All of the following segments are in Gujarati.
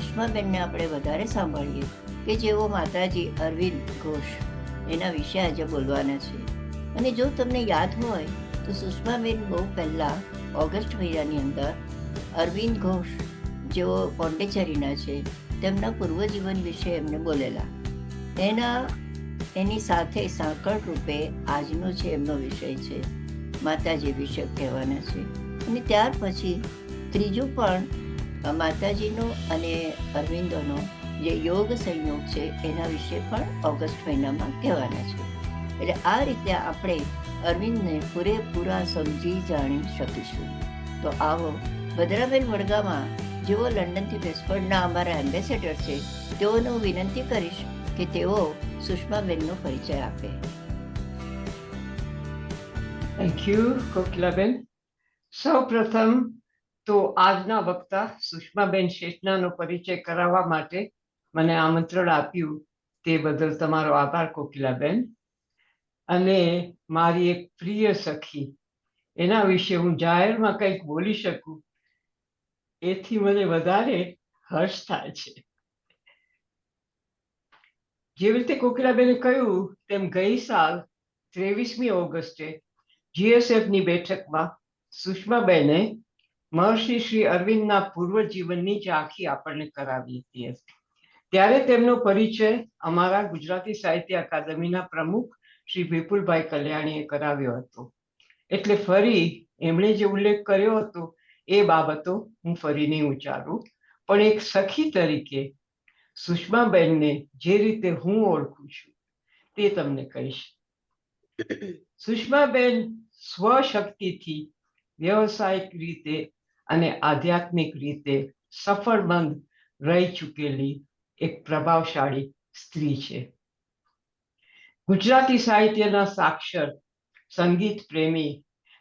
સુષ્માબેનને આપણે વધારે સાંભળીએ કે જેઓ માતાજી અરવિંદ ઘોષ એના વિશે આજે બોલવાના છે. અને જો તમને યાદ હોય તો સુષ્માબેન બહુ પહેલાં ઓગસ્ટ મહિનાની અંદર અરવિંદ ઘોષ જેઓ પોંડિચેરીના છે તેમના પૂર્વજીવન વિશે એમને બોલેલા. એની સાથે સાંકળ રૂપે આજનો છે એમનો વિષય છે માતાજી વિશે કહેવાના છે. અને ત્યાર પછી ત્રીજું પણ માતાજીનો અને અરવિંદોનો જે યોગ સંયોગ છે એના વિશે પણ ઓગસ્ટ મહિનામાં કહેવાના છે. એટલે આ રીતે આપણે અરવિંદને પૂરેપૂરા સમજી જાણી શકીશું. તો આવો ભદ્રાબેન વડગામાં જેઓ લંડનથી વેસ્ટફર્ડના અમારા એમ્બેસેડર છે તેઓને હું વિનંતી કરીશ કે તેઓ સુષ્માબેનનો પરિચય આપે. Thank you Kokilaben. સૌ પ્રથમ તો આજના વક્તા સુષ્માબેન શેઠનાનો પરિચય કરાવવા માટે મને આમંત્રણ આપ્યું તે બદલ તમારો આભાર કોકિલાબેન. અને મારી એક પ્રિય સખી એના વિશે હું જાહેરમાં કંઈક બોલી શકું એથી મને વધારે હર્ષ થાય છે. જેવી રીતે કોકિલાબેને કહ્યું તેમ ગઈ સાલ 23મી ઓગસ્ટે જીએસએફની બેઠકમાં સુષ્માબેને મહર્ષિ શ્રી અરવિંદના પૂર્વ જીવનની ઝાંખી આપણને કરાવી હતી. ત્યારે તેમનો પરિચય અમારા ગુજરાતી સાહિત્ય અકાદમીના પ્રમુખ શ્રી વિપુલભાઈ કલ્યાણીએ કરાવ્યો હતો. એટલે ફરી એમણે જે ઉલ્લેખ કર્યો હતો એ બાબતો હું ફરી નહીં ઉચ્ચારું, પણ એક સખી તરીકે સુષ્માબેનને જે રીતે હું ઓળખું છું તે તમને કહીશ. સુષ્માબેન સ્વશક્તિથી વ્યવસાયિક રીતે અને આધ્યાત્મિક રીતે સફળમંદ રહી ચૂકેલી એક પ્રભાવશાળી સ્ત્રી છે. ગુજરાતી સાહિત્યના સાક્ષર, સંગીત પ્રેમી,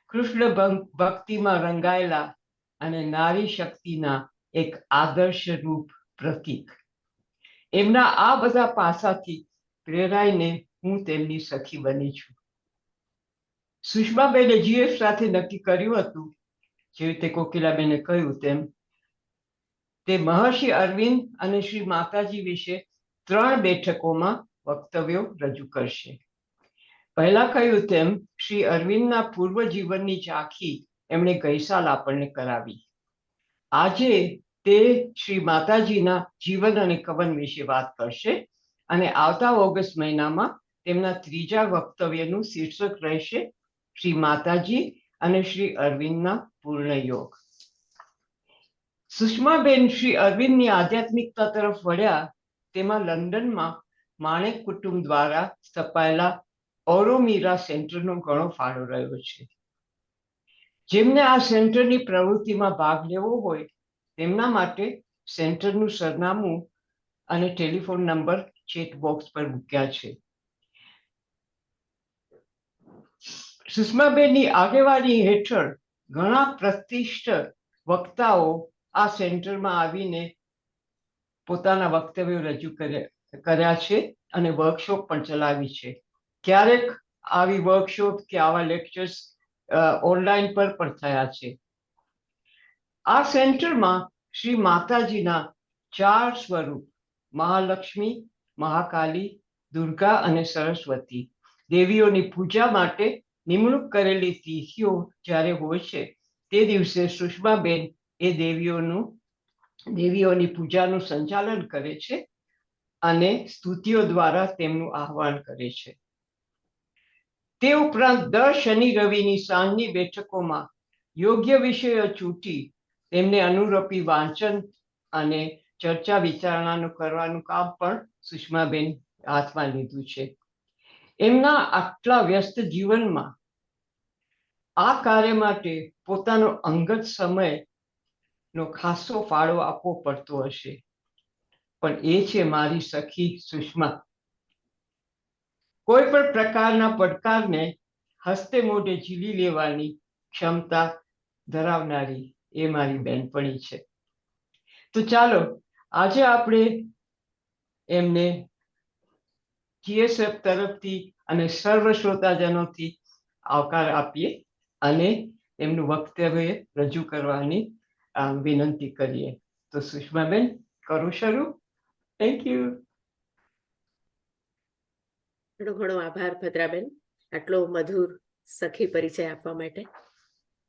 કૃષ્ણ ભક્તિમાં રંગાયેલા અને નારી શક્તિના એક આદર્શરૂપ પ્રતીક. એમના આ બધા પાસાથી પ્રેરાઈને હું તેમની સખી બની છું. સુષ્માબેને જીએફ સાથે નક્કી કર્યું હતું, જે રીતે કોકિલાબેને કહ્યું તેમ, તે મહર્ષિ અરવિંદ અને શ્રી માતાજી વિશે 3 બેઠકોમાં વક્તવ્યો રજૂ કરશે. પહેલા કહ્યું તેમ શ્રી અરવિંદના પૂર્વ જીવનની ઝાંખી એમણે ગઈ સાલ આપણને કરાવી. આજે તે શ્રી માતાજીના જીવન અને કવન વિશે વાત કરશે અને આવતા ઓગસ્ટ મહિનામાં તેમના ત્રીજા વક્તવ્યનું શીર્ષક રહેશે શ્રી માતાજી અને શ્રી અરવિંદના પૂર્ણ યોગ. સુષ્માબેન શ્રી અરવિંદની આધ્યાત્મિકતા તરફ વળ્યા તેમાં લંડનમાં માણેક કુટુંબ દ્વારા સ્થપાયેલા ઓરોમીરા સેન્ટરનો ઘણો ફાળો રહ્યો છે. જેમને આ સેન્ટરની પ્રવૃત્તિમાં ભાગ લેવો હોય તેમના માટે સેન્ટરનું સરનામું અને ટેલિફોન નંબર ચેટ બોક્સ પર મૂક્યા છે. સુષ્માબેનની આગેવાની હેઠળ ઘણા પ્રતિષ્ઠિત વક્તાઓ આ સેન્ટરમાં આવીને પોતાના વક્તવ્યો રજૂ કર્યા છે અને વર્કશોપ પણ ચલાવી છે. ક્યારેક આવી વર્કશોપ કે આવા લેક્ચર્સ ઓનલાઈન પર પણ થયા છે. આ સેન્ટરમાં શ્રી માતાજીના 4 સ્વરૂપ મહાલક્ષ્મી, મહાકાલી, દુર્ગા અને સરસ્વતી દેવીઓની પૂજા માટે નિમણૂક કરેલી તિથિઓ જ્યારે હોય છે તે દિવસે સુષ્માબેન એ દેવીઓની પૂજાનું સંચાલન કરે છે અને સ્તુતિઓ દ્વારા તેમનું આહ્વાન કરે છે. તે ઉપરાંત દર શનિ રવિની સાંજની બેઠકોમાં યોગ્ય વિષયો ચૂંટી તેમને અનુરૂપી વાંચન અને ચર્ચા વિચારણાનું કરવાનું કામ પણ સુષ્માબેન હાથમાં લીધું છે. એમના આટલા વ્યસ્ત જીવનમાં આ કાર્ય માટે પોતાનો અંગત સમયનો ખાસો ફાળો આપવો પડતો હશે, પણ એ છે મારી સખી સુષ્મા. કોઈ પણ પ્રકારના પડકારને હસ્તે મોઢે ઝીલી લેવાની ક્ષમતા ધરાવનારી એ મારી બહેનપણી છે. તો ચાલો આજે આપણે એમને જીએસએફ તરફથી અને સર્વ શ્રોતાજનોથી આવકાર આપીએ અને એમનું વક્તવ્ય રજૂ કરવાની વિનંતી કરીએ. તો સુષ્માબેન, કરું શરૂ. Thank you. ઘણો ઘણો આભાર ભદ્રાબેન, આટલો મધુર સખી પરિચય આપવા માટે.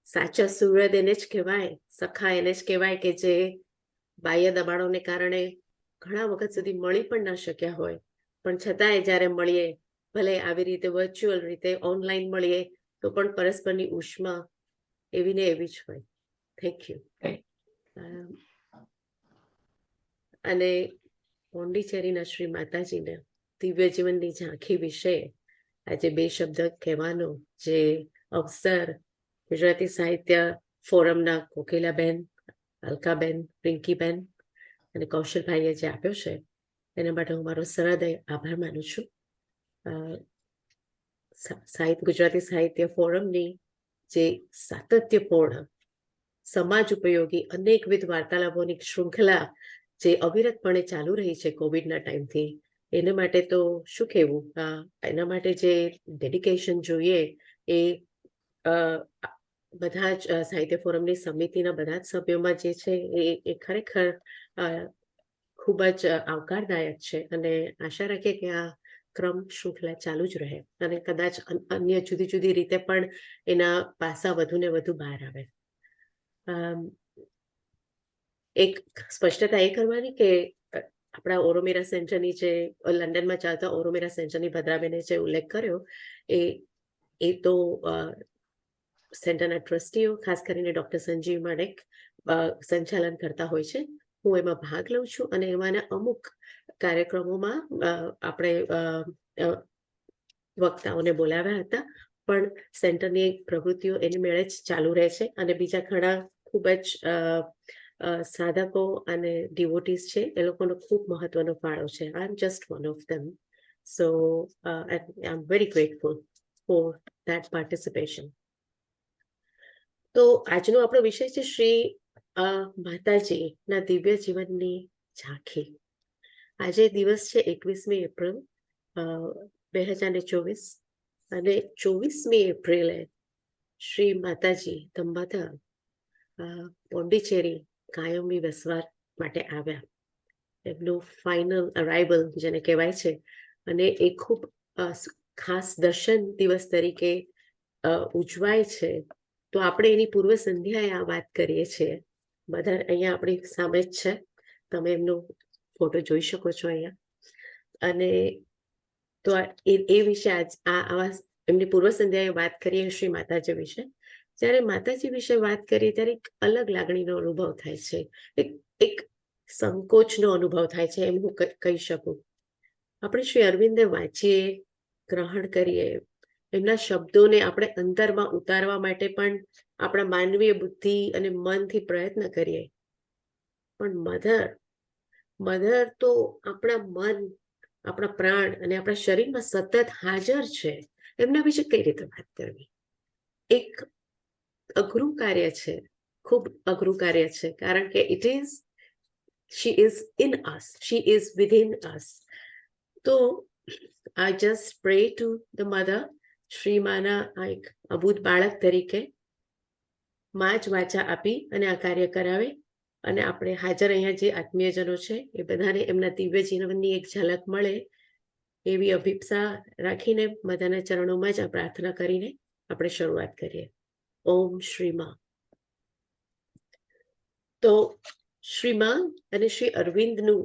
સાચા સુહૃદ એને જ કહેવાય, સખા એને જ કહેવાય કે જે બાહ્ય દબાણોને કારણે ઘણા વખત સુધી મળી પણ ન શક્યા હોય, પણ છતાંય જ્યારે મળીએ, ભલે આવી રીતે વર્ચ્યુઅલ રીતે ઓનલાઈન મળીએ, તો પણ પરસ્પરની ઉષ્મા એવી ને એવી જ હોય. Thank you. અને પોંડિચેરીના શ્રી માતાજીને દિવ્ય જીવનની ઝાંખી વિશે આજે બે શબ્દ કહેવાનો જે અવસર ગુજરાતી સાહિત્ય ફોરમના કોકિલાબેન, અલકાબેન, પિંકીબેન અને કૌશલભાઈએ જે આપ્યો છે એના માટે હું મારો સહૃદય આભાર માનું છું. ગુજરાતી સાહિત્ય ફોરમની જે સાતત્યપૂર્ણ સમાજ ઉપયોગી અનેકવિધ વાર્તાલાપોની શૃંખલા જે અવિરતપણે ચાલુ રહી છે કોવિડના ટાઈમથી, એના માટે તો શું કહેવું. એના માટે જે ડેડિકેશન જોઈએ એ બધા જ સાહિત્ય ફોરમની સમિતિના બધા જ સભ્યોમાં જે છે એ ખરેખર ખૂબ જ આવકારદાયક છે. અને આશા રાખીએ કે આ ક્રમ શૃંખલા ચાલુ જ રહે અને કદાચ અન્ય જુદી જુદી રીતે પણ એના પાસા વધુ ને વધુ બહાર આવે. એક સ્પષ્ટતા એ કરવાની કે આપણા ઓરોમીરા સેન્ટરની જે લંડનમાં ચાલતા ઓરોમીરા સેન્ટરની ભદ્રાબેને જે ઉલ્લેખ કર્યો એ તો સેન્ટરના ટ્રસ્ટીઓ, ખાસ કરીને ડોક્ટર સંજીવ માણેક સંચાલન કરતા હોય છે. હું એમાં ભાગ લઉં છું અને એમાંના અમુક કાર્યક્રમોમાં આપણે વક્તાઓને બોલાવ્યા હતા, પણ સેન્ટરની પ્રવૃત્તિઓ એની મેળે જ ચાલુ રહે છે. અને બીજા ઘણા ખૂબ જ સાધકો અને ડિવોટીસ છે, એ લોકોનો ખૂબ મહત્વનો ફાળો છે. I am just one of them. So I am very grateful for that participation. તો આજનો આપણો વિષય છે શ્રી માતાજીના દિવ્ય જીવનની ઝાંખી. આજે દિવસ છે 21મી એપ્રિલ 2024 અને 24મી એપ્રિલે શ્રી માતાજી ધ મધર પોંડિચેરી કાયમી વસવાટ માટે આવ્યા. એમનું ફાઇનલ અરાઇવલ જેને કહેવાય છે, અને એ ખૂબ ખાસ દર્શન દિવસ તરીકે ઉજવાય છે. તો આપણે એની પૂર્વ સંધ્યાએ આ વાત કરીએ છીએ. મધર અહીંયા આપણી સામે જ છે, તમે એમનો ફોટો જોઈ શકો છો અહીંયા. અને તો એ વિશે આવા એમની પૂર્વ સંધ્યાએ વાત કરીએ શ્રી માતાજી વિશે. જ્યારે માતાજી વિશે વાત કરીએ ત્યારે એક અલગ લાગણીનો અનુભવ થાય છે, એક સંકોચનો અનુભવ થાય છે, એમ હું કહી શકું. આપણે શ્રી અરવિંદે વાંચીએ, ગ્રહણ કરીએ, એમના શબ્દોને આપણે અંતરમાં ઉતારવા માટે પણ આપણા માનવીય બુદ્ધિ અને મનથી પ્રયત્ન કરીએ, પણ મધર તો આપણા મન, આપણા પ્રાણ અને આપણા શરીરમાં સતત હાજર છે. એમના વિશે કઈ રીતે વાત કરવી? એક અઘરું કાર્ય છે, ખૂબ અઘરું કાર્ય છે, કારણ કે she is in us, she is within us. તો I just pray to the mother. શ્રીમાના આ એક અબૂત બાળક તરીકે માં જ વાચા આપી અને આ કાર્ય કરાવે. અને આપણે હાજર અહીંયા જે આત્મીયજનો છે એ બધાને એમના દિવ્ય જીવનની એક ઝલક મળે એવી અભિપ્સા રાખીને બધાના ચરણોમાં જ આ પ્રાર્થના કરીને આપણે શરૂઆત કરીએ. ઓમ શ્રીમા. તો શ્રીમા અને શ્રી અરવિંદનું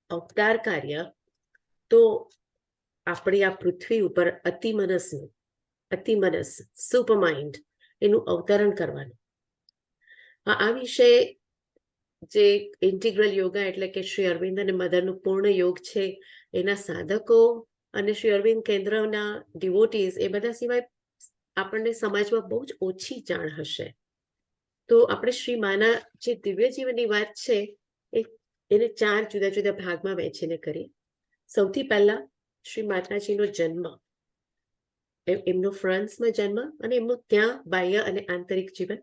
અવતાર કાર્ય તો આપણી આ પૃથ્વી ઉપર અતિમનસ સુપરમાઇન્ડ એનું અવતરણ કરવાનું. આ વિશે જે ઇન્ટિગ્રલ યોગા એટલે કે શ્રી અરવિંદ અને મધરનું પૂર્ણ યોગ છે, એના સાધકો અને શ્રી અરવિંદ કેન્દ્રના ડિવોટીઝ એ બધા સિવાય આપણને સમાજમાં બહુ જ ઓછી જાણ હશે. તો આપણે શ્રી માના જે દિવ્ય જીવનની વાત છે એને 4 જુદા જુદા ભાગમાં વહેંચીને કરીએ. સૌથી પહેલા શ્રી માતાજીનો જન્મ, એમનો ફ્રાન્સમાં જન્મ અને એમનું ત્યાં બાહ્ય અને આંતરિક જીવન.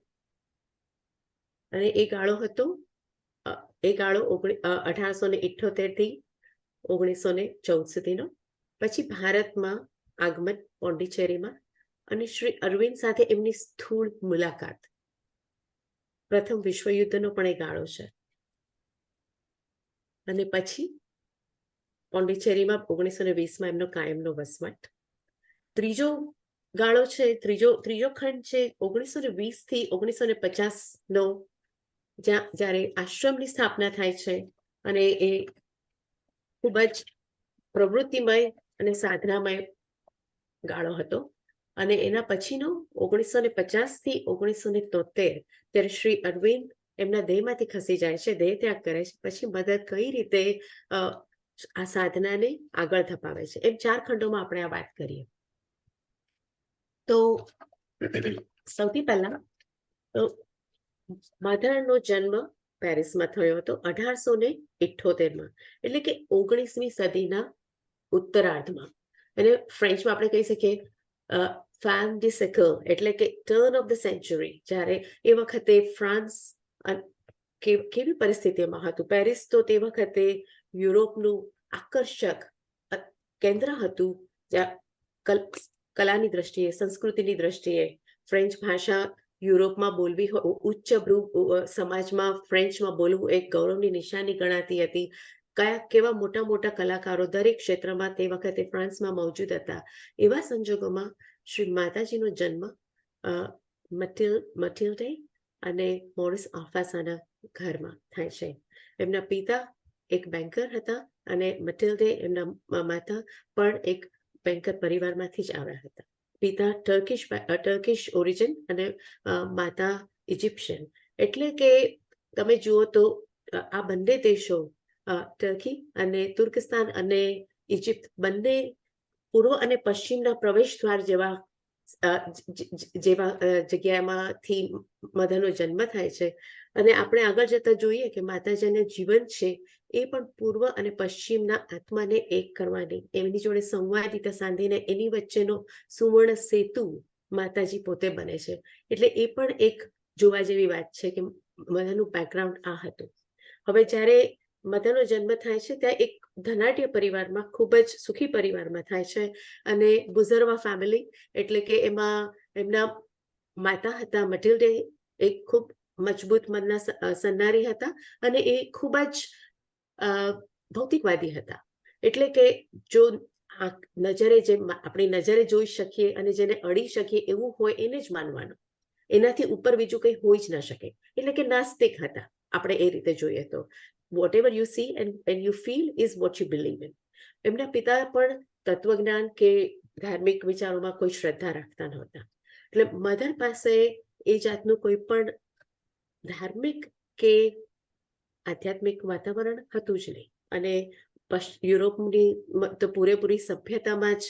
અને એ ગાળો 1878 થી 1914 સુધીનો. પછી ભારતમાં આગમન પોંડિચેરીમાં, અને શ્રી અરવિંદ સાથે એમની સ્થૂળ મુલાકાત. પ્રથમ વિશ્વયુદ્ધનો પણ એ ગાળો છે. અને પછી પોંડિચેરીમાં 1920માં એમનો કાયમનો વસવાટ. ત્રીજો ગાળો છે, ત્રીજો ખંડ છે 1920 થી 1950 નો, જ્યારે આશ્રમની સ્થાપના થાય છે અને એ ખૂબ જ પ્રવૃત્તિમય અને સાધનામય ગાળો હતો. અને એના પછીનો 1950 થી 1973, ત્યારે શ્રી અરવિંદ એમના દેહમાંથી ખસી જાય છે, દેહ ત્યાગ કરે છે. પછી મધર કઈ રીતે આ સાધનાને આગળ ધપાવે છે, એમ 4 ખંડોમાં આપણે આ વાત કરીએ. તો સૌથી પહેલા મધરનો જન્મ પેરિસમાં થયો હતો 1878માં, એટલે કે 19મી સદીના ઉત્તરાર્ધમાં. અને ફ્રેન્ચમાં આપણે કહી શકીએ ફેન ડી સેકલ, એટલે કે ટર્ન ઓફ ધ સેન્ચુરી. જ્યારે એ વખતે ફ્રાન્સ કેવી પરિસ્થિતિમાં હતું. પેરિસ તો તે વખતે યુરોપનું આકર્ષક કેન્દ્ર હતું, જ્યાં કલાની દ્રષ્ટિએ, સંસ્કૃતિની દ્રષ્ટિએ ફ્રેન્ચ ભાષા યુરોપમાં બોલવી, ઉચ્ચભ્રુ સમાજમાં ફ્રેન્ચમાં બોલવું એક ગૌરવની નિશાની ગણાતી હતી. કેવા મોટા મોટા કલાકારો દરેક ક્ષેત્રમાં તે વખતે ફ્રાન્સમાં મોજૂદ હતા. એવા સંજોગોમાં શ્રી માતાજીનો જન્મ મટિલ્ડે અને મોરિસ આફાસાના ઘરમાં થાય છે. એમના પિતા એક બેન્કર હતા અને મટિલ્ડે એમના માતા પણ એક બેન્કર પરિવારમાંથી જ આવ્યા હતા. પિતા ટર્કિશ ઓરિજિન અને માતા ઇજિપ્શિયન. એટલે કે તમે જુઓ તો આ બંને દેશો, ટર્કી અને તુર્કસ્તાન અને ઇજિપ્ત, બંને પૂર્વ અને પશ્ચિમના પ્રવેશ દ્વાર જેવા જગ્યામાંથી મધરનો જન્મ થાય છે. અને આપણે આગળ જતા જોઈએ કે માતાજીના જીવન છે એ પણ પૂર્વ અને પશ્ચિમના આત્માને એક કરવાની, એમની જોડે સંવાદિતા સાંધીને એની વચ્ચેનો સુવર્ણ સેતુ માતાજી પોતે બને છે. એટલે એ પણ એક જોવા જેવી વાત છે કે મધરનું બેકગ્રાઉન્ડ આ હતું. હવે જ્યારે મધરનો જન્મ થાય છે ત્યાં એક ધનાઢ્ય પરિવારમાં, ખૂબ જ સુખી પરિવારમાં થાય છે. અને ગુઝરવા ફેમિલી, એટલે કે એમાં એમના માતા હતા મટિલ્ડે, એક ખૂબ મજબૂત મનના સન્નારી હતા અને એ ખૂબ જ ભૌતિકવાદી હતા. એટલે કે જો નજરે, જે આપણી નજરે જોઈ શકીએ અને જેને અડી શકીએ એવું હોય એને જ માનવાનું, એનાથી ઉપર બીજું કંઈ હોઈ જ ન શકે. એટલે કે નાસ્તિક હતા આપણે એ રીતે જોઈએ તો. whatever you see and you feel is what you believe in. એમના પિતા પણ તત્વજ્ઞાન કે ધાર્મિક વિચારોમાં કોઈ શ્રદ્ધા રાખતા નહોતા. એટલે મધર પાસે એ જાતનું કોઈ પણ ધાર્મિક કે આધ્યાત્મિક વાતાવરણ હતું જ નહીં. અને યુરોપની તો પૂરેપૂરી સભ્યતામાં જ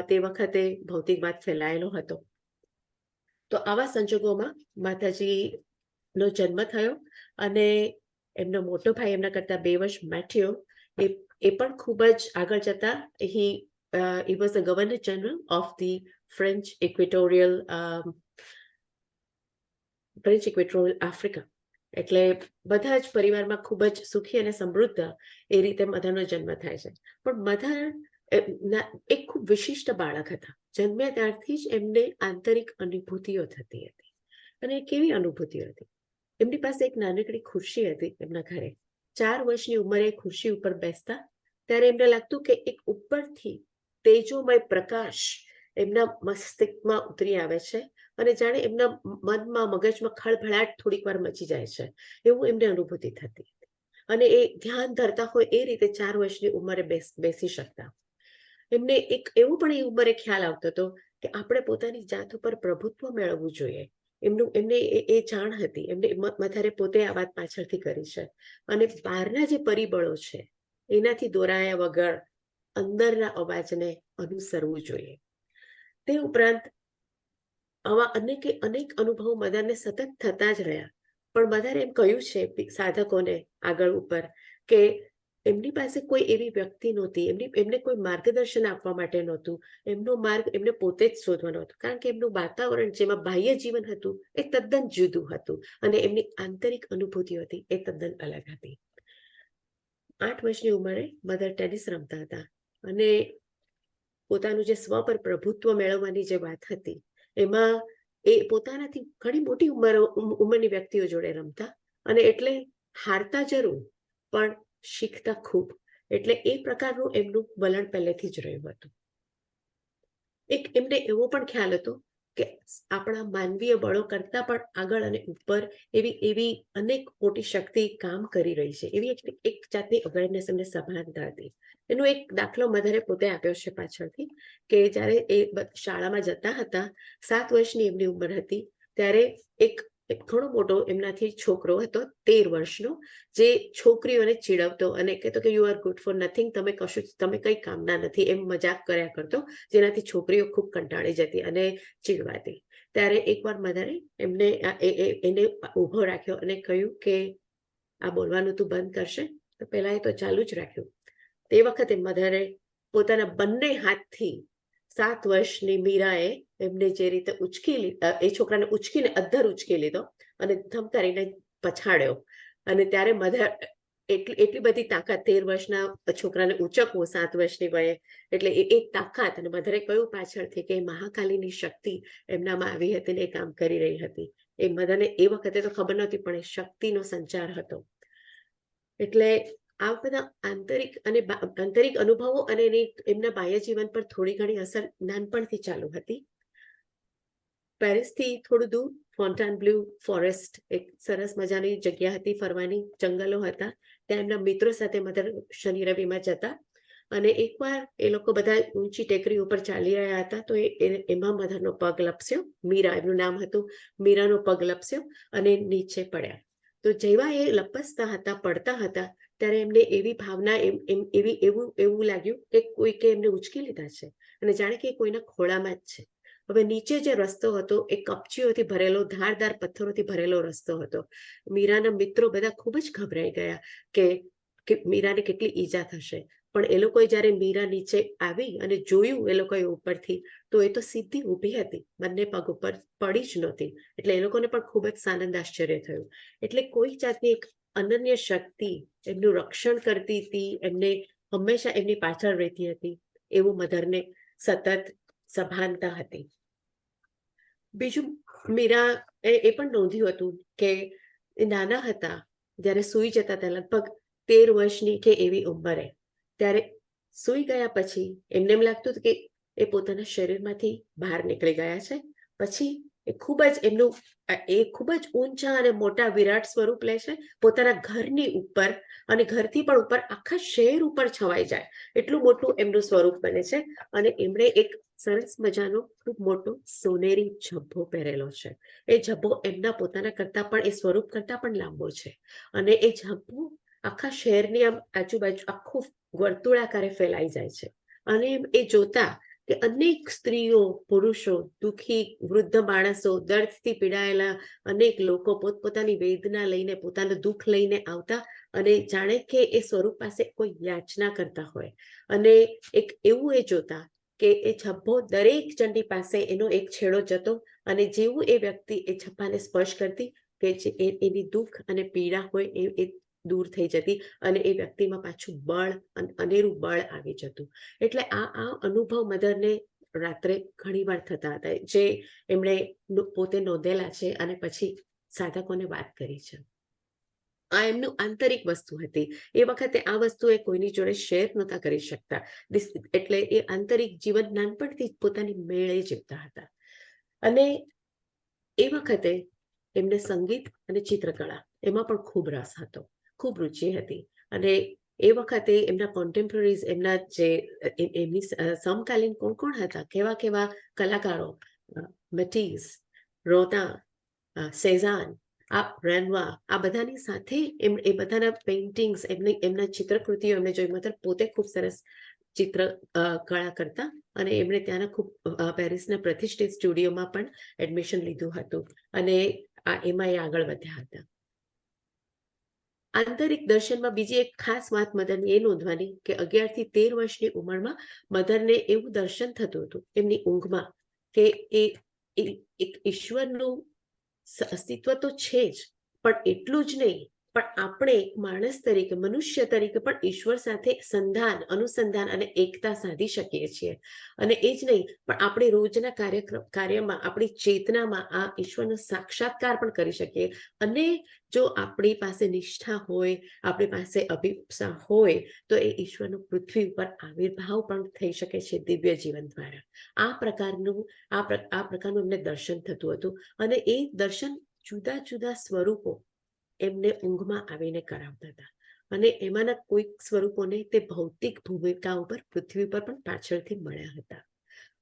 તે વખતે ભૌતિકવાદ ફેલાયેલો હતો. તો આવા સંજોગોમાં માતાજીનો જન્મ થયો અને એમનો મોટો ભાઈ, એમના કરતા 2 વર્ષ મેથ્યુ, એ પણ ખૂબ જ આગળ જતા he was the Governor General of the French Equatorial Africa. એટલે બધા જ પરિવારમાં ખૂબ જ સુખી અને સમૃદ્ધ એ રીતે મધરનો જન્મ થાય છે. પણ મધર એક ખૂબ વિશિષ્ટ બાળક હતા. જન્મ્યા ત્યારથી જ એમને આંતરિક અનુભૂતિઓ થતી હતી. અને કેવી અનુભૂતિઓ હતી? એમની પાસે એક નાનકડી ખુરશી હતી એમના ઘરે. 4 વર્ષની ઉંમરે ખુરશી ઉપર બેસતા ત્યારે એમને લાગતું કે એક ઉપરથી તેજોમય પ્રકાશ એમના મસ્તિષ્કમાં ઉતરી આવે છે અને જાણે એમના મનમાં, મગજમાં ખળભળાટ થોડીક વાર મચી જાય છે, એવું એમને અનુભૂતિ થતી હતી. અને એ ધ્યાન ધરતા હોય એ રીતે 4 વર્ષની ઉંમરે બેસી શકતા. એમને એક એવું પણ એ ઉંમરે ખ્યાલ આવતો હતો કે આપણે પોતાની જાત ઉપર પ્રભુત્વ મેળવવું જોઈએ. એમને એ જાણ હતી. એમને મધરે પોતે આ વાત પાછળથી કરી છે. અને બહારના જે પરિબળો છે એનાથી દોરાયા વગર અંદરના અવાજને અનુસરવું જોઈએ. તે ઉપરાંત આવા અનેક અનુભવો મધરને સતત થતા જ રહ્યા. પણ મધરે એમ કહ્યું છે સાધકોને આગળ ઉપર કે એમની પાસે કોઈ એવી વ્યક્તિ નહોતી, એમને કોઈ માર્ગદર્શન આપવા માટે નહોતું. એમનો માર્ગ એમને પોતે જ શોધવાનો હતો. કારણ કે એમનું વાતાવરણ, જેમાં બાહ્ય જીવન હતું, એ તદ્દન જુદું હતું અને એમની આંતરિક અનુભૂતિ હતી એ તદ્દન અલગ હતી. 8 વર્ષની ઉંમરે મધર ટેનિસ રમતા હતા અને પોતાનું જે સ્વ પર પ્રભુત્વ મેળવવાની જે વાત હતી એમાં એ પોતાનાથી ઘણી મોટી ઉંમરની વ્યક્તિઓ જોડે રમતા અને એટલે હારતા જરૂર, પણ શીખતા ખૂબ. એટલે એ પ્રકારનું એમનું વલણ પહેલેથી જ રહ્યું હતું. એક એમને એવો પણ ખ્યાલ હતો કે આપણા માનવીય બળો કરતા પણ આગળ અને ઉપર એવી અનેક મોટી શક્તિ કામ કરી રહી છે, એવી એક જાતની અવેરનેસ એમને સભાનતા હતી. એનો એક દાખલો મધરે પોતે આપ્યો છે પાછળથી, કે જ્યારે એ શાળામાં જતા હતા, 7 વર્ષની એમની ઉંમર હતી, ત્યારે એક ઘણો મોટો એમનાથી છોકરો હતો 13 વર્ષનો, જે છોકરીઓને ચીડવતો અને કહેતો કે you are good for nothing, તમે કઈ કામના નથી, એમ મજાક કર્યા કરતો, જેનાથી છોકરીઓ ખૂબ કંટાળી જતી અને ચીડવાતી. ત્યારે એકવાર મધરે એને ઊભો રાખ્યો અને કહ્યું કે આ બોલવાનું તું બંધ કરશે? તો પહેલા એ તો ચાલુ જ રાખ્યું. તે વખતે મધરે પોતાના બંને હાથથી 7 વર્ષની મીરાએ એમને જે રીતે એ છોકરાને ઉચકીને અદ્ધર ઉચકી લીધો અને ધમકારીને પછાડ્યો. અને ત્યારે મધર એટલી બધી તાકાત 13 વર્ષના છોકરાને ઉચકવો 7 વર્ષની વયે, એટલે એક તાકાત. અને મધરે કહ્યું પાછળથી કે મહાકાલીની શક્તિ એમનામાં આવી હતી ને એ કામ કરી રહી હતી. એ મધરને એ વખતે તો ખબર નહોતી, પણ એ શક્તિનો સંચાર હતો. એટલે આ બધા આંતરિક અનુભવો અને એમના બાહ્ય જીવન પર થોડી ઘણી અસર નાનપણથી ચાલુ હતી. પેરિસથી થોડું દૂર ફોન્ટાનબ્લ્યુ ફોરેસ્ટ એક સરસ મજાની જગ્યા હતી ફરવાની, જંગલો હતા. ત્યાં એમના મિત્રો સાથે મધર શનિ રવિમાં જતા. અને એકવાર એ લોકો બધા ઊંચી ટેકરી ઉપર ચાલી રહ્યા હતા, તો એમાં મધરનો પગ લપસ્યો. મીરા એમનું નામ હતું. મીરાનો પગ લપસ્યો અને નીચે પડ્યા. તો જેવા એ લપસતા હતા, પડતા હતા, ત્યારે એમને એવી ભાવના એવું લાગ્યું કે કોઈકે એમને ઉચકી લીધા છે અને જાણે કે કોઈના ખોળામાં જ છે. હવે નીચે જે રસ્તો હતો એ કપચીઓથી ભરેલો, ધારદાર પથ્થરોથી ભરેલો રસ્તો હતો. મીરાના મિત્રો બધા ખૂબ જ ગભરાઈ ગયા કે મીરાને કેટલી ઈજા થશે. પણ એ લોકોએ જ્યારે મીરા નીચે આવી અને જોયું એ લોકોએ ઉપરથી, તો એ તો સીધી ઊભી હતી, બંને પગ ઉપર પડી જ નહોતી. એટલે એ લોકોને પણ ખૂબ જ સાનંદ આશ્ચર્ય થયું. એટલે કોઈ જાતની એક અનન્ય શક્તિ એમનું રક્ષણ કરતી હતી, એમને હંમેશા એમની પાછળ રહેતી હતી, એવું મધરને સતત સભાનતા હતી. બીજું, મીરા એ પણ નોંધ્યું હતું કે નાના હતા જ્યારે સૂઈ જતા હતા, લગભગ 13 વર્ષની કે એવી ઉંમરે, ત્યારે સૂઈ ગયા પછી એમને એમ લાગતું હતું કે એ પોતાના શરીરમાંથી બહાર નીકળી ગયા છે. પછી એ ખૂબ જ ઊંચા અને મોટા વિરાટ સ્વરૂપ લે છે, પોતાના ઘરની ઉપર અને ઘરથી પણ ઉપર આખા શહેર ઉપર છવાઈ જાય એટલું મોટું એમનું સ્વરૂપ બને છે. અને એમણે એક સરસ મજાનો ખૂબ મોટો સોનેરી ઝભ્ભો પહેરેલો છે. એ ઝભ્ભો એમના પોતાના કરતા પણ, એ સ્વરૂપ કરતા પણ લાંબો છે. અને એ ઝભ્ભો આખા શહેરની આમ આજુબાજુ આખું વર્તુળાકારે ફેલાઈ જાય છે. અને એ જોતા કે અનેક સ્ત્રીઓ, પુરુષો, દુઃખી વૃદ્ધ માણસો, દર્દથી પીડાયેલા અનેક લોકો પોતપોતાની વેદના લઈને, પોતાનું દુઃખ લઈને આવતા અને જાણે કે એ સ્વરૂપ પાસે કોઈ યાચના કરતા હોય. અને એક એવું એ જોતા કે એ ઝભ્ભો દરેક ચંડી પાસે એનો એક છેડો જતો, અને જેવું એ વ્યક્તિ એ ઝભ્ભાને સ્પર્શ કરતી કે એની દુઃખ અને પીડા હોય એ દૂર થઈ જતી અને એ વ્યક્તિમાં પાછું બળ, અનેરું બળ આવી જતું. એટલે આ અનુભવ મધરને રાત્રે ઘણી વાર થતા હતા, જે એમણે પોતે નોંધેલા છે અને પછી સાધકોને વાત કરી છે. આ એમનું આંતરિક વસ્તુ હતી. એ વખતે આ વસ્તુ એ કોઈની જોડે શેર નહોતા કરી શકતા. એટલે એ આંતરિક જીવન નાનપણથી પોતાની મેળે જીવતા હતા. અને એ વખતે એમને સંગીત અને ચિત્રકળા એમાં પણ ખૂબ રસ હતો, ખૂબ રુચિ હતી. અને એ વખતે એમના કોન્ટેમ્પરરીઝ, એમની સમકાલીન કોણ હતા, કેવા કલાકારો, મેટીસ, રોતા, સેઝાન, રેનવા, આ બધાની સાથે એ બધાના પેઇન્ટિંગ્સ, એમના ચિત્રકૃતિઓ એમને જોઈ. મતલબ પોતે ખૂબ સરસ ચિત્ર કળા કરતા અને એમણે ત્યાંના ખૂબ પેરિસના પ્રતિષ્ઠિત સ્ટુડિયોમાં પણ એડમિશન લીધું હતું અને એમાં એ આગળ વધ્યા હતા. આંતરિક દર્શનમાં બીજી એક ખાસ વાત મધરની એ નોંધવાની કે 11 થી 13 વર્ષની ઉંમરમાં મધરને એવું દર્શન થતું હતું એમની ઊંઘમાં કે એક ઈશ્વરનું અસ્તિત્વ તો છે જ, પણ એટલું જ નહીં, પણ આપણે એક માણસ તરીકે, મનુષ્ય તરીકે પણ ઈશ્વર સાથે અનુસંધાન અને એકતા સાધી શકીએ છીએ. અને એ જ નહીં, પણ આપણે રોજના કાર્યમાં, આપણી ચેતનામાં આ ઈશ્વરનો સાક્ષાત્કાર પણ કરી શકીએ. અને જો આપણી પાસે નિષ્ઠા હોય, આપણી પાસે અભિપ્સા હોય, તો એ ઈશ્વરનો પૃથ્વી ઉપર આવિર્ભાવ પણ થઈ શકે છે દિવ્ય જીવન દ્વારા. આ પ્રકારનું એમને દર્શન થતું હતું. અને એ દર્શન જુદા જુદા સ્વરૂપો એમને ઊંઘમાં આવીને કરાવતા હતા. અને એમાંના કોઈક સ્વરૂપોને તે ભૌતિક ભૂમિકા ઉપર, પૃથ્વી ઉપર પણ પાછળથી મળ્યા હતા.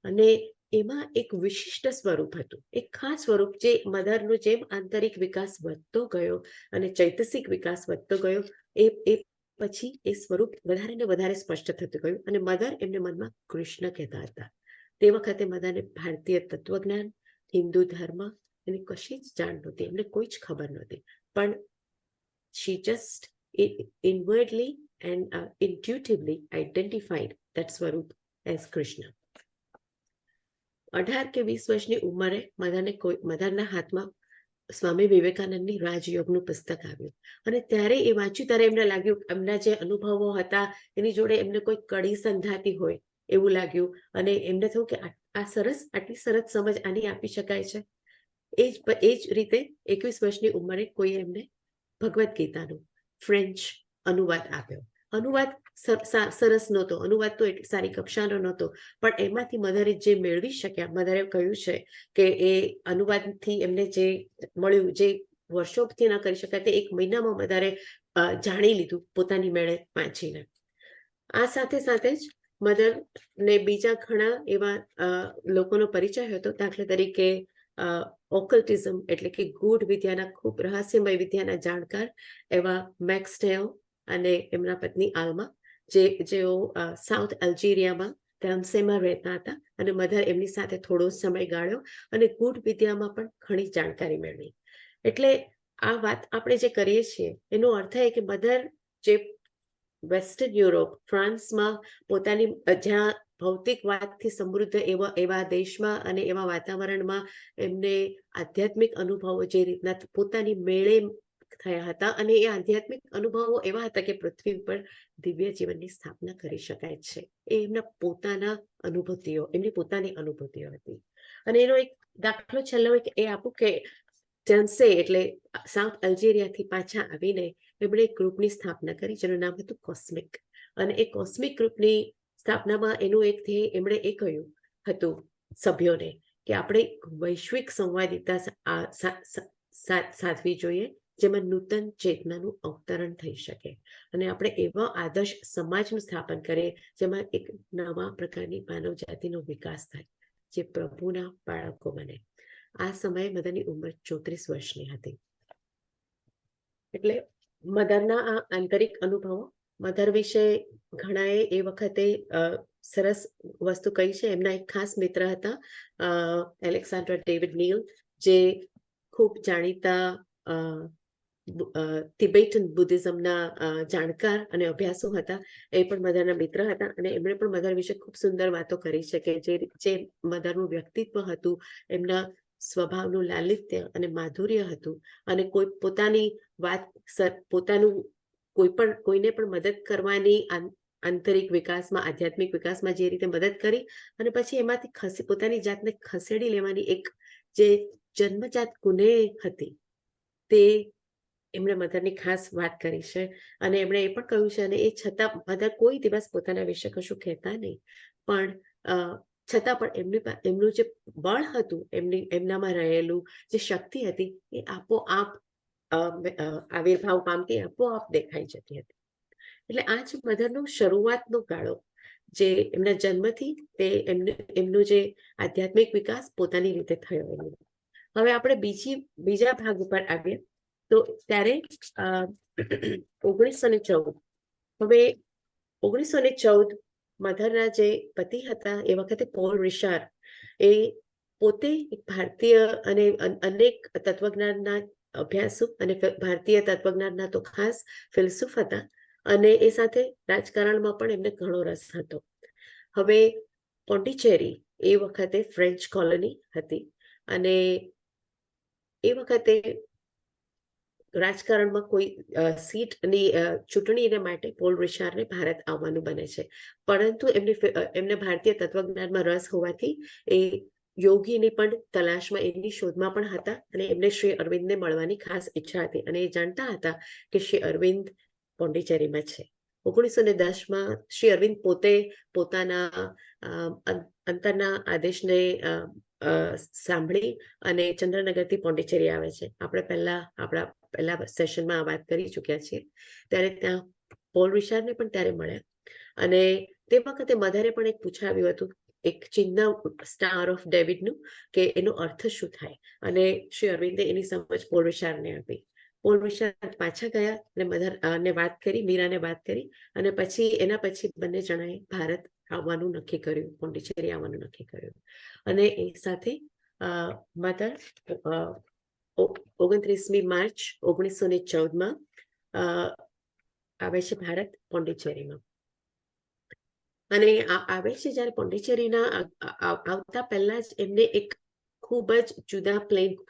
અને એમાં એક વિશિષ્ટ સ્વરૂપ હતું, એક ખાસ સ્વરૂપ, જે મધરનો જેમ આંતરિક વિકાસ વધતો ગયો અને ચૈતસિક વિકાસ વધતો ગયો, એ પછી એ સ્વરૂપ વધારે ને વધારે સ્પષ્ટ થતું ગયું. અને મધર એમને મનમાં કૃષ્ણ કહેતા હતા. તે વખતે મધરને ભારતીય તત્વજ્ઞાન, હિન્દુ ધર્મ એની કશી જ જાણ નહોતી, એમને કોઈ જ ખબર નહોતી. પણ she just inwardly and intuitively identified that Swarup as Krishna. 18 કે 20 વર્ષની ઉંમરે મધરના હાથમાં સ્વામી વિવેકાનંદની રાજયોગનું પુસ્તક આવ્યું. અને ત્યારે એ વાંચ્યું, ત્યારે એમને લાગ્યું, એમના જે અનુભવો હતા એની જોડે એમને કોઈ કડી સંધાતી હોય એવું લાગ્યું. અને એમને થયું કે આટલી સરસ સમજ આની આપી શકાય છે. એ જ રીતે 21 વર્ષની ઉંમરે કોઈ એમને ભગવદ્ ગીતાનો ફ્રેન્ચ અનુવાદ આપ્યો. અનુવાદ સરસ નહોતો, અનુવાદ તો એટલી સારી કક્ષાનો નહોતો, પણ એમાંથી મધરે જે મેળવી શક્યા, મધરે કહ્યું છે કે એ અનુવાદથી એમને જે મળ્યું, જે વર્ષોથી ન કરી શકાય, તે 1 મહિનામાં મધરે જાણી લીધું પોતાની મેળે વાંચીને. આ સાથે સાથે જ મધરને બીજા ઘણા એવા લોકોનો પરિચય હતો. દાખલા તરીકે ઓકલ્ટિઝમ એટલે કે ગૂઢ વિદ્યાના, ખૂબ રહસ્યમય વિદ્યાના જાણકાર એવા મેક્સ ટેઓ અને એમના પત્ની આલ્મા, જેઓ સાઉથ અલ્જીરિયામાં તેન્સેમાં રહેતા હતા. અને મધર એમની સાથે થોડો સમય ગાળ્યો અને ગૂઢ વિદ્યામાં પણ ઘણી જાણકારી મેળવી. એટલે આ વાત આપણે જે કરીએ છીએ એનો અર્થ એ કે મધર જે વેસ્ટર્ન યુરોપ, ફ્રાન્સમાં પોતાની, જ્યાં ભૌતિક વાતથી સમૃદ્ધ એવા દેશમાં અને એવા વાતાવરણમાં એમને આધ્યાત્મિક અનુભવો જે રીતના પોતાની મેળે થયા હતા, અને એ આધ્યાત્મિક અનુભવો એવા હતા કે પૃથ્વી ઉપર દિવ્ય જીવનની સ્થાપના કરી શકાય છે. એ એમની પોતાની અનુભૂતિઓ હતી. અને એનો એક દાખલો છેલ્લો એ આપું કે ટેન્સે એટલે સાઉથ અલ્જેરિયાથી પાછા આવીને એમણે એક ગ્રુપની સ્થાપના કરી જેનું નામ હતું કોસ્મિક. અને એ કોસ્મિક ગ્રુપની સ્થાપનામાં એનું એક ધ્યેય એમણે એ કહ્યું હતું સભ્યોને કે આપણે વૈશ્વિક સંવાદિતા સાધવી જોઈએ, જેમાં નૂતન ચેતનાનું અવતરણ થઈ શકે. અને આપણે એવા આદર્શ સમાજનું સ્થાપન કરીએ જેમાં એક નવા પ્રકારની માનવ જાતિનો વિકાસ થાય, જે પ્રભુના બાળકો બને. આ સમયે મધરની ઉંમર 34 વર્ષની હતી. એટલે મધરના આ આંતરિક અનુભવો, મધર વિશે ઘણાએ એ વખતે સરસ વસ્તુ કહી છે. એમના એક ખાસ મિત્ર હતા એલેક્ઝાન્ડર ડેવિડ નીલ, જે ખૂબ જાણીતા તિબેટન બુદ્ધિઝમના જાણકાર અને અભ્યાસુ હતા. એ પણ મધરના મિત્ર હતા અને એમણે પણ મધર વિશે ખૂબ સુંદર વાતો કરી છે કે જે મધરનું વ્યક્તિત્વ હતું, એમના સ્વભાવનું લાલિત્ય અને માધુર્ય હતું. અને કોઈ પોતાની વાત, કોઈને પણ મદદ કરવાની આંતરિક વિકાસમાં, આધ્યાત્મિક વિકાસમાં જે રીતે મદદ કરી અને પછી એમાંથી પોતાની જાતને ખસેડી લેવાની એક જે જન્મજાત કુનેહ હતી, તે એમણે મધરની ખાસ વાત કરી છે. અને એમણે એ પણ કહ્યું છે, અને એ છતાં મધર કોઈ દિવસ પોતાના વિશે કશું કહેતા નહીં, પણ છતાં પણ એમનું જે બળ હતું, એમનામાં રહેલું જે શક્તિ હતી, એ આપોઆપ આવિર્ભાવ પામતી, આપોઆપ દેખાઈ જતી હતી. એટલે આ જ મધરનો શરૂઆતનો ગાળો, જે એમના જન્મથી તે એમનો જે આધ્યાત્મિક વિકાસ પોતાની રીતે થયો. હવે આપણે બીજા ભાગ ઉપર આવીએ તો ત્યારે 1914, હવે 1914 મધરના જે પતિ હતા એ વખતે પોલ રિચાર્ડ, એ પોતે એક ભારતીય અને અનેક તત્વજ્ઞાનના અભ્યાસુ અને ભારતીય તત્વજ્ઞાનના તો ખાસ ફિલસૂફ હતા. અને એ સાથે રાજકારણમાં પણ એમને ઘણો રસ હતો. હવે પોંડિચેરી એ વખતે ફ્રેન્ચ કોલોની હતી અને એ વખતે રાજકારણમાં કોઈ સીટની ચૂંટણીને માટે પોલ રિચાર્ડને ભારત આવવાનું બને છે, પરંતુ એમને ભારતીય તત્વજ્ઞાનમાં રસ હોવાથી એ યોગીની પણ તલાશમાં, એની શોધમાં પણ હતા અને એમને શ્રી અરવિંદને મળવાની ખાસ ઈચ્છા હતી અને એ જાણતા હતા કે શ્રી અરવિંદ પોંડિચેરીમાં છે. 1910માં શ્રી અરવિંદ પોતે પોતાના અંતરના આદેશને સાંભળી અને ચંદ્રનગરથી પોંડિચેરી આવે છે. આપણા પહેલા સેશનમાં આ વાત કરી ચૂક્યા છીએ. ત્યારે ત્યાં પોલ રિચાર્ડને પણ ત્યારે મળ્યા અને તે વખતે મધરે પણ એક પૂછાવ્યું હતું, એક ચિહ્ન સ્ટાર ઓફ ડેવિડનું, કે એનો અર્થ શું થાય, અને શ્રી અરવિંદે એની સમજ પોલ રિચાર્ડને આપી. પોલ રિચાર્ડ પાછા ગયા અને મધરને વાત કરી, મીરાને વાત કરી, અને એના પછી બંને જણાએ ભારત આવવાનું નક્કી કર્યું, પોંડિચેરી આવવાનું નક્કી કર્યું. અને એ સાથે મધર 29મી માર્ચ 1914માં આવે છે ભારત, પોંડિચેરીમાં. અને આવે છે જ્યારે પોંડિચેરીના આવતા પહેલા જ એમને એક ખૂબ જ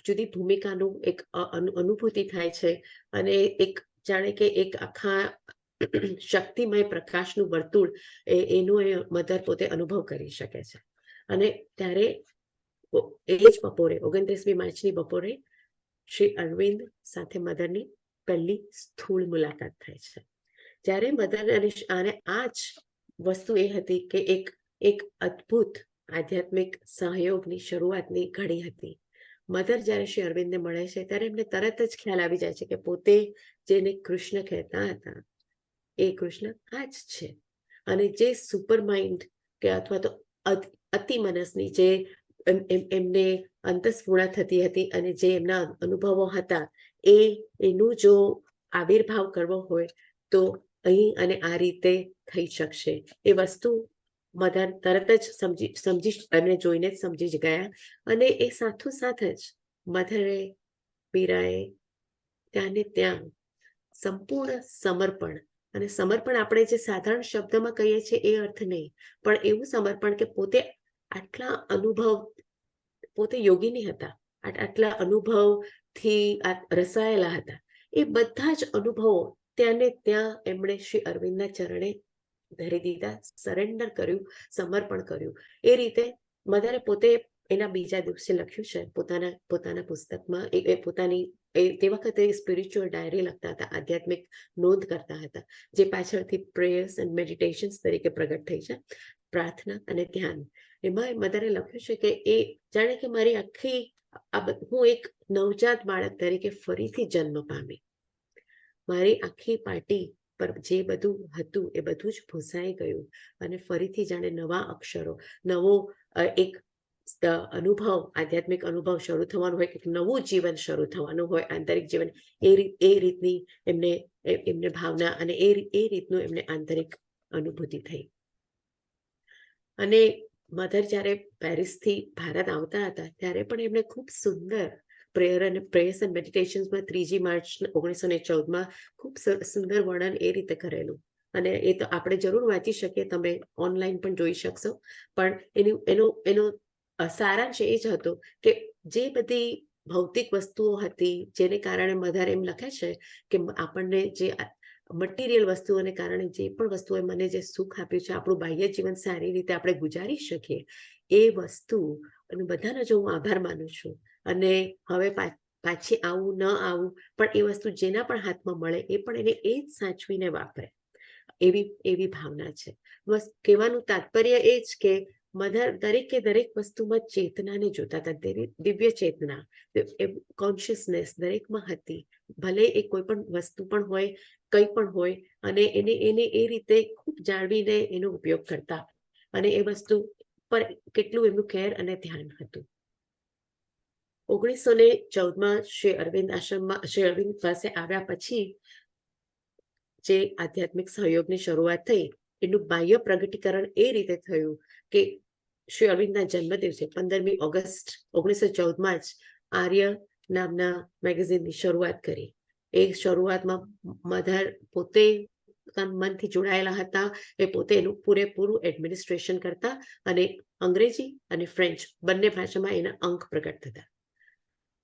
જુદી ભૂમિકાનું એક અનુભૂતિ થાય છે અને એક જાણે કે એક આખા શક્તિમય પ્રકાશનું વર્તુળ એનું એ મધર પોતે અનુભવ કરી શકે છે. અને ત્યારે એ જ બપોરે 29મી માર્ચની બપોરે શ્રી અરવિંદ સાથે મધરની પહેલી સ્થૂળ મુલાકાત થાય છે. જ્યારે મધર અને આ જ વસ્તુ એ હતી કે એક અદ્ભુત આધ્યાત્મિક સહયોગની શરૂઆતની ઘડી હતી. મધર જ્યારે શ્રી અરવિંદને મળે છે ત્યારે એમને તરત જ ખ્યાલ આવી જાય છે કે પોતે જેને કૃષ્ણ કહેતા હતા એ કૃષ્ણ આ જ છે. અને જે સુપર માઇન્ડ કે અથવા તો અતિ મનસની જે એમને અંતસ્ફૂર્ણા થતી હતી અને જે એમના અનુભવો હતા એનું જો આવિર્ભાવ કરવો હોય તો અહીં અને આ રીતે થઈ શકશે. એ વસ્તુ મધર તરત જ સમજી અને જોઈને જ સમજી જ ગયા. અને એ સાથોસાથ જ મધરે, મીરાએ ત્યાં ને ત્યાં સંપૂર્ણ સમર્પણ, અને સમર્પણ આપણે જે સાધારણ શબ્દમાં કહીએ છીએ એ અર્થ નહીં, પણ એવું સમર્પણ કે પોતે યોગીની હતા, આટલા અનુભવથી રસાયેલા હતા. એ બધા જ અનુભવો ત્યાં ને ત્યાં એમણે શ્રી અરવિંદના ચરણે ધરી દીધા, સરેન્ડર કર્યું, સમર્પણ કર્યું. એ રીતે મધરે પોતે એના બીજા દિવસે લખ્યું છે પોતાના પુસ્તકમાં. તે વખતે સ્પિરિચ્યુઅલ ડાયરી લખતા હતા, આધ્યાત્મિક નોંધ કરતા હતા, જે પાછળથી પ્રેયર્સ એન્ડ મેડિટેશન્સ તરીકે પ્રગટ થઈ છે, પ્રાર્થના અને ધ્યાન. એમાં મધરે લખ્યું છે કે એ જાણે કે મારી હું એક નવજાત બાળક તરીકે ફરીથી જન્મ પામી. મારી આખી પાટી પર જે બધું હતું એ બધું જ ભૂસાઈ ગયું અને ફરીથી જાણે નવા અક્ષરો, નવો એક અનુભવ, આધ્યાત્મિક અનુભવ શરૂ થવાનું હોય, એક નવું જીવન શરૂ થવાનું હોય, આંતરિક જીવન. એ રીતની એમને ભાવના અને એ રીતનું એમને આંતરિક અનુભૂતિ થઈ. અને મધર જ્યારે પેરિસથી ભારત આવતા હતા ત્યારે પણ એમને ખૂબ સુંદર પ્રેયર્સ એન્ડ મેડિટેશન્સમાં 3 માર્ચ 1914માં ખૂબ સુંદર વર્ણન એ રીતે કરેલું. અને એ તો આપણે જરૂર વાંચી શકીએ, તમે ઓનલાઈન પણ જોઈ શકશો. પણ એનો સારાંશ એ જ હતો કે જે બધી ભૌતિક વસ્તુઓ હતી જેને કારણે મધર એમ લખે છે કે આપણને જે મટીરિયલ વસ્તુઓને કારણે જે પણ વસ્તુઓએ મને જે સુખ આપ્યું છે, આપણું બાહ્ય જીવન સારી રીતે આપણે ગુજારી શકીએ, એ વસ્તુ અને બધાનો જો હું આભાર માનું છું. અને હવે પાછી આવું ન આવું, પણ એ વસ્તુ જેના પણ હાથમાં મળે એ પણ એને એ જ સાચવીને વાપરે, એવી ભાવના છે. બસ કહેવાનું તાત્પર્ય એ જ કે મધર દરેક વસ્તુમાં ચેતનાને જોતા હતા, દિવ્ય ચેતના, કોન્શિયસનેસ દરેકમાં હતી. ભલે એ કોઈ પણ વસ્તુ પણ હોય, કંઈ પણ હોય, અને એને એ રીતે ખૂબ જાળવીને એનો ઉપયોગ કરતા, અને એ વસ્તુ પર કેટલું એમનું કેર અને ધ્યાન હતું. 1914માં શ્રી અરવિંદ પાસે આવ્યા પછી જે આધ્યાત્મિક સહયોગની શરૂઆત થઈ, એનું બાહ્ય પ્રગટીકરણ એ રીતે થયું કે શ્રી અરવિંદના જન્મદિવસે 15મી ઓગસ્ટ 1914માં જ આર્ય નામના મેગેઝિનની શરૂઆત કરી. એ શરૂઆતમાં મધર પોતે મનથી જોડાયેલા હતા. એ પોતે એનું પૂરેપૂરું એડમિનિસ્ટ્રેશન કરતા અને અંગ્રેજી અને ફ્રેન્ચ બંને ભાષામાં એના અંક પ્રગટ થતા.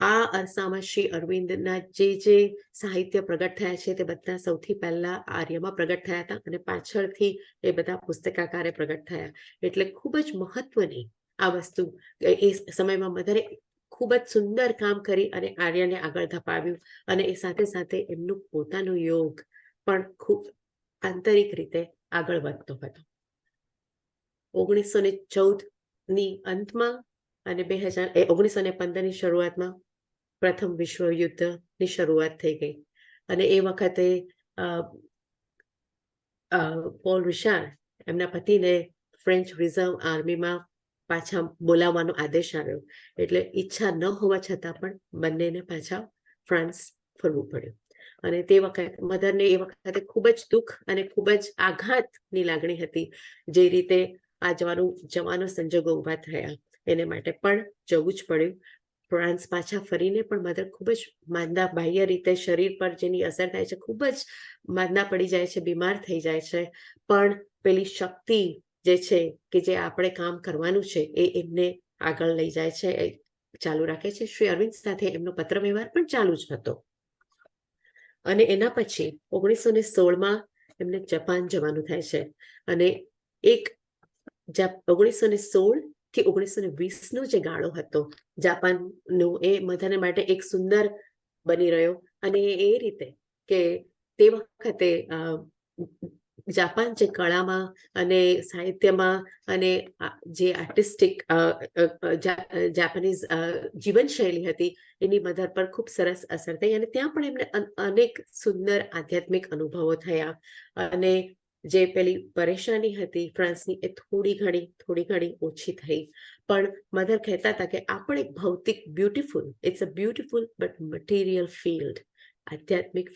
આ અરસામાં શ્રી અરવિંદના જે સાહિત્ય પ્રગટ થયા છે તે બધા સૌથી પહેલા આર્યમાં પ્રગટ થયા હતા અને પાછળથી એ બધા પુસ્તકાકારે પ્રગટ થયા. એટલે ખૂબ જ મહત્વની આ વસ્તુ એ સમયમાં મધરે ખૂબ જ સુંદર કામ કરી અને આર્યને આગળ ધપાવ્યું. અને એ સાથે સાથે એમનું પોતાનું યોગ પણ ખૂબ આંતરિક રીતે આગળ વધતો હતો. 1914ની અંતમાં અને 1915ની શરૂઆતમાં પ્રથમ વિશ્વયુદ્ધની શરૂઆત થઈ ગઈ. અને એ વખતે પોલ રિચાર્ડ એમના પતિને ફ્રેન્ચ રિઝર્વ આર્મીમાં પાછા બોલાવવાનો આદેશ આવ્યો. એટલે ઈચ્છા ન હોવા છતાં પણ બંનેને પાછા ફ્રાન્સ ફરવું પડ્યું. અને તે વખતે મધરને એ વખતે ખૂબ જ દુઃખ અને ખૂબ જ આઘાતની લાગણી હતી. જે રીતે આ જવાનો સંજોગો ઊભા થયા એને માટે પણ જવું જ પડ્યું. ફ્રાન્સ પાછા ફરીને પણ મધર ખૂબ જ માંદા, બાહ્ય રીતે શરીર પર જેની અસર થાય છે, ખૂબ જ માંદા પડી જાય છે, બીમાર થઈ જાય છે. પણ પેલી શક્તિ જે છે કે જે આપણે કામ કરવાનું છે એ એમને આગળ લઈ જાય છે, ચાલુ રાખે છે. શ્રી અરવિંદ સાથે એમનો પત્ર વ્યવહાર પણ ચાલુ જ હતો. અને એના પછી 1916માં એમને જાપાન જવાનું થાય છે. અને 1916 થી 1920નો જે ગાળો હતો જાપાનનો, એ મધર માટે એક સુંદર બની રહ્યો. અને એ રીતે કે તે વખતે જાપાન જે કળામાં અને સાહિત્યમાં અને જે આર્ટિસ્ટિક જાપાનીઝ જીવનશૈલી હતી એની મધર પર ખૂબ સરસ અસર થઈ. અને ત્યાં પણ એમને અનેક સુંદર આધ્યાત્મિક અનુભવો થયા. અને જે પેલી પરેશાની હતી ફ્રાન્સની એ થોડી ઘણી ઓછી થઈ. પણ મધર કહેતા હતા કે આ પણ એક ભૌતિક beautiful, it's a beautiful but material field. આધ્યાત્મિક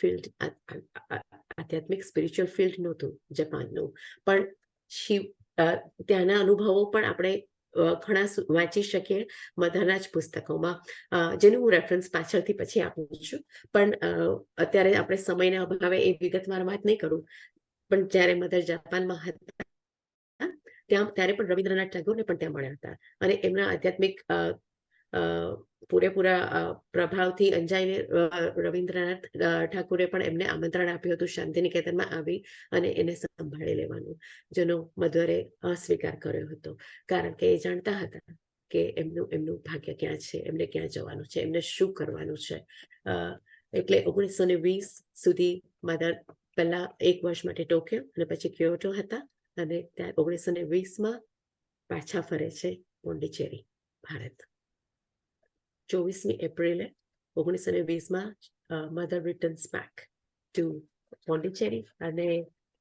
સ્પિરિચ્યુઅલ ફિલ્ડ નહોતું જાપાનનું. પણ ત્યાંના અનુભવો પણ આપણે ઘણા વાંચી શકીએ મધરના જ પુસ્તકોમાં, જેનું હું રેફરન્સ પાછળથી પછી આપું છું. પણ અત્યારે આપણે સમયના અભાવે એ વિગતવાર વાત નહીં કરું. પણ જ્યારે મધર જાપાનમાં હતા ત્યારે પણ રવિન્દ્રનાથ ટાગોરને પણ ત્યાં મળ્યા હતા. અને એમના આધ્યાત્મિક પૂરેપૂરા પ્રભાવથી અંજાઈને રવિન્દ્રનાથ ઠાકુરે પણ એમને આમંત્રણ આપ્યું હતું શાંતિનિકેતનમાં આવી અને એને સંભાળી લેવાનું, જેનો મધરે અસ્વીકાર કર્યો હતો. કારણ કે એ જાણતા હતા કે એમનું ભાગ્ય ક્યાં છે, એમને ક્યાં જવાનું છે, એમને શું કરવાનું છે. એટલે 1920 સુધી મધર પહેલા 1 વર્ષ માટે ટોક્યો અને પછી ક્યોટો હતા. અને ત્યાં 1920માં પાછા ફરે છે પોંડિચેરી, ભારત. 24મી એપ્રિલે 1920માં Mother returns back to Pondicherry. અને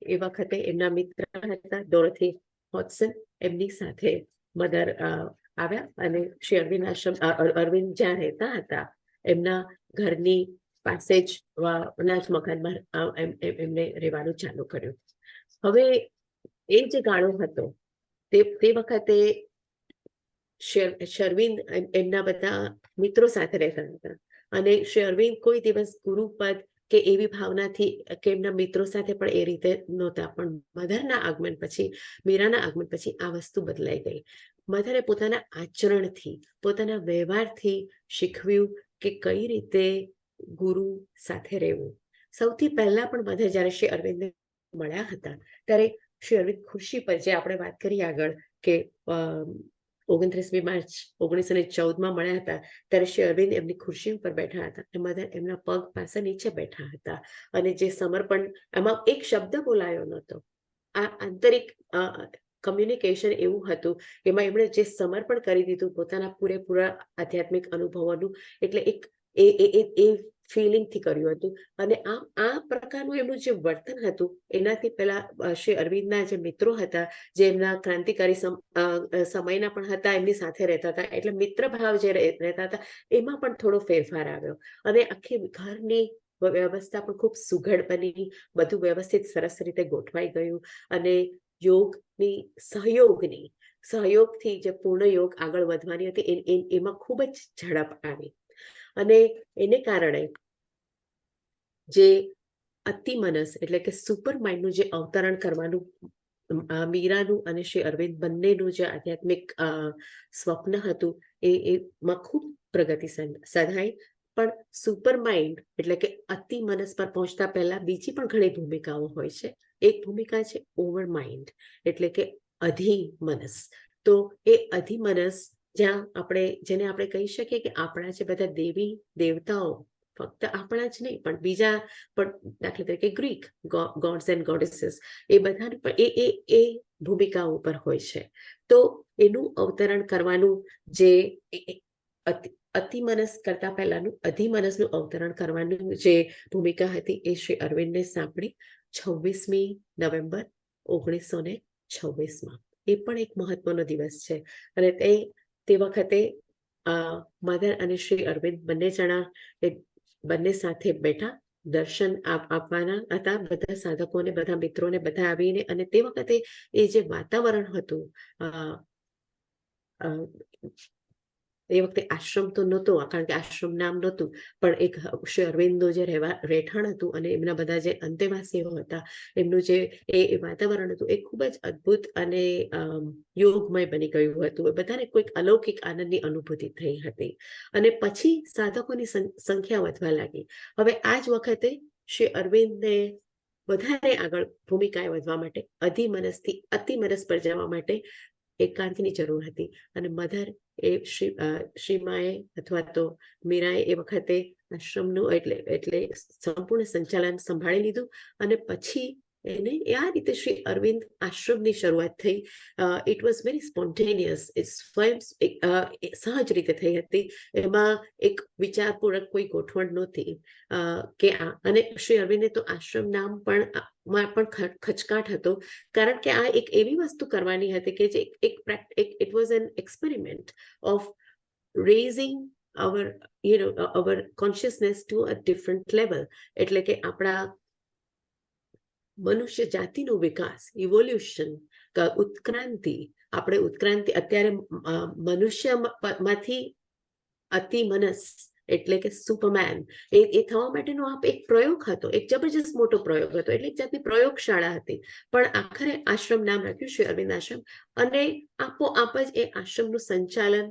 એ વખતે એમના મિત્ર હતા ડોરોથી હોડસન, એમની સાથે મધર આવ્યા. અને શ્રી અરવિંદ આશ્રમ, અરવિંદ જ્યાં રહેતા હતા એમના ઘરની પાસે જ અનાજ મકાનમાં એમને રહેવાનું ચાલુ કર્યું. હવે એ જે ગાળો હતો તે વખતે શ્રી અરવિંદ એમના બધા મિત્રો સાથે રહેતા હતા. અને શ્રી અરવિંદ કોઈ દિવસ ગુરુપદ કે એવી ભાવનાથી કે એમના મિત્રો સાથે પણ એ રીતે નહોતા. પણ મધરના આગમન પછી, મીરાના આગમન પછી આ વસ્તુ બદલાઈ ગઈ. મધરે પોતાના આચરણથી, પોતાના વ્યવહારથી શીખવ્યું કે કઈ રીતે ગુરુ સાથે રહેવું. સૌથી પહેલા પણ મધર જ્યારે શ્રી અરવિંદને મળ્યા હતા ત્યારે શ્રી અરવિંદ ખુરશી પર, જે આપણે વાત કરી આગળ કે 29મી માર્ચ 1914માં મળ્યા હતા, ત્યારે શ્રી અરવિંદ એમની ખુરશી ઉપર બેઠા હતા. મધર એમના પગ પાસે નીચે બેઠા હતા. અને જે સમર્પણ, એમાં એક શબ્દ બોલાયો નહોતો. આ આંતરિક કમ્યુનિકેશન એવું હતું કે એમાં એમણે જે સમર્પણ કરી દીધું પોતાના પૂરેપૂરા આધ્યાત્મિક અનુભવોનું. એટલે એક એ ફિલિંગથી કર્યું હતું. અને આ પ્રકારનું એમનું જે વર્તન હતું એનાથી પહેલા શ્રી અરવિંદના જે મિત્રો હતા, જે એમના ક્રાંતિકારી સમયના પણ હતા, એમની સાથે રહેતા હતા. એટલે મિત્ર ભાવ જે રહેતા હતા એમાં પણ થોડો ફેરફાર આવ્યો. અને આખી ઘરની વ્યવસ્થા પણ ખૂબ સુઘડ બની, બધું વ્યવસ્થિત સરસ રીતે ગોઠવાઈ ગયું. અને સહયોગથી જે પૂર્ણ યોગ આગળ વધવાની હતી એમાં ખૂબ જ ઝડપ આવી. અને એને કારણે જે અતિમનસ એટલે કે સુપર માઇન્ડનું જે અવતરણ કરવાનું મીરાનું અને શ્રી અરવિંદ બંનેનું જે આધ્યાત્મિક સ્વપ્ન હતું એમાં ખૂબ પ્રગતિ સાધાય. પણ સુપર માઇન્ડ એટલે કે અતિ મનસ પર પહોંચતા પહેલા બીજી પણ ઘણી ભૂમિકાઓ હોય છે. એક ભૂમિકા છે ઓવર માઇન્ડ એટલે કે અધિ મનસ. તો એ અધિ મનસ જેને આપણે કહી શકીએ કે આપણા જે બધા દેવી દેવતાઓ, ફક્ત આપણા જ નહીં પણ બીજા પણ, દાખલા તરીકે ગ્રીક ગોડ્સ એન્ડ ગોડેસીસ, એ બધાનું પણ એ ભૂમિકાઓ પર હોય છે. તો એનું અવતરણ કરવાનું જે અતિમનસ કરતા પહેલાનું અધિમનસનું અવતરણ કરવાનું જે ભૂમિકા હતી એ શ્રી અરવિંદને સાંપડી 26મી નવેમ્બર 1926માં. એ પણ એક મહત્વનો દિવસ છે. અને તે વખતે મધર અને શ્રી અરવિંદ બંને સાથે બેઠા દર્શન આપવાના હતા બધા સાધકોને, બધા મિત્રોને, બધા આવીને. અને તે વખતે એ જે વાતાવરણ હતું, એ વખતે આશ્રમ તો નહોતો, કારણ કે આશ્રમ નામ નહોતું, પણ એક શ્રી અરવિંદનું જે રહેઠાણ હતું અને એમના બધા જે અંતેવાસીઓ હતા, એમનું જે એ વાતાવરણ હતું એ ખૂબ જ અદ્ભુત અને યોગમય બની ગયું હતું. બધાને કોઈક અલૌકિક આનંદની અનુભૂતિ થઈ હતી. અને પછી સાધકોની સંખ્યા વધવા લાગી. હવે આ જ વખતે શ્રી અરવિંદને વધારે આગળ ભૂમિકાએ વધવા માટે, અધિમનસથી અતિમનસ પર જવા માટે એકાંતની જરૂર હતી. અને મધર એ શ્રીમાએ અથવા તો મીરાએ એ વખતે આશ્રમનું એટલે સંપૂર્ણ સંચાલન સંભાળી લીધું. અને પછી એને આ રીતે શ્રી અરવિંદ આશ્રમની શરૂઆત થઈ. ઇટ વોઝ વેરી સ્પોન્ટેનિયસ, સહજ રીતે થઈ હતી. એમાં એક વિચારપૂર્વક કોઈ ગોઠવણ નહોતી કે અને શ્રી અરવિંદે તો આશ્રમ નામ માં પણ ખચકાટ હતો, કારણ કે આ એક એવી વસ્તુ કરવાની હતી કે જે it was an experiment of raising our consciousness to a different level. એટલે કે આપણા મનુષ્ય જાતિનો વિકાસ, ઇવોલ્યુશન, ઉત્ક્રાંતિ. આપણે ઉત્ક્રાંતિ અત્યારે મનુષ્યમાંથી અતિમનસ એટલે કે સુપરમેન એ થવા માટેનો એક પ્રયોગ હતો, એક જબરજસ્ત મોટો પ્રયોગ હતો. એટલે એક જાતની પ્રયોગશાળા હતી. પણ આખરે આશ્રમ નામ રાખ્યું શ્રી અરવિંદ આશ્રમ. અને આપોઆપ જ એ આશ્રમનું સંચાલન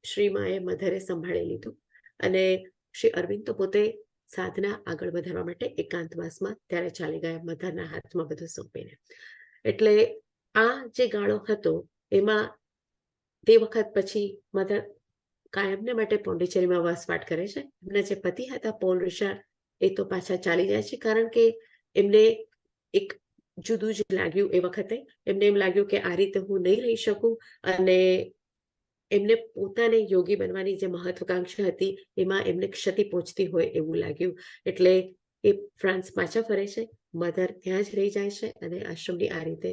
શ્રીમાએ મધરે સંભાળી લીધું. અને શ્રી અરવિંદ તો પોતે સાધના આગળ વધારવા માટે એકાંતવાસમાં ત્યારે ચાલી ગયા, મધરના હાથમાં બધું સોંપીને. એટલે આ જે ગાળો હતો એમાં તે વખત પછી મધર કાયમને માટે પોંડિચેરીમાં વસવાટ કરે છે. એમના જે પતિ હતા પોલ રિચાર્ડ, એ તો પાછા ચાલી જાય છે, કારણ કે એમને એક જુદું જ લાગ્યું. એ વખતે એમને એમ લાગ્યું કે આ રીતે હું નહીં રહી શકું. અને એમને પોતાને યોગી બનવાની જે મહત્વાકાંક્ષા હતી એમાં એમને ક્ષતિ પહોંચતી હોય એવું લાગ્યું. એટલે એ ફ્રાન્સ પાછા ફરે છે. મધર ત્યાં જ રહી જાય છે અને આશ્રમની આ રીતે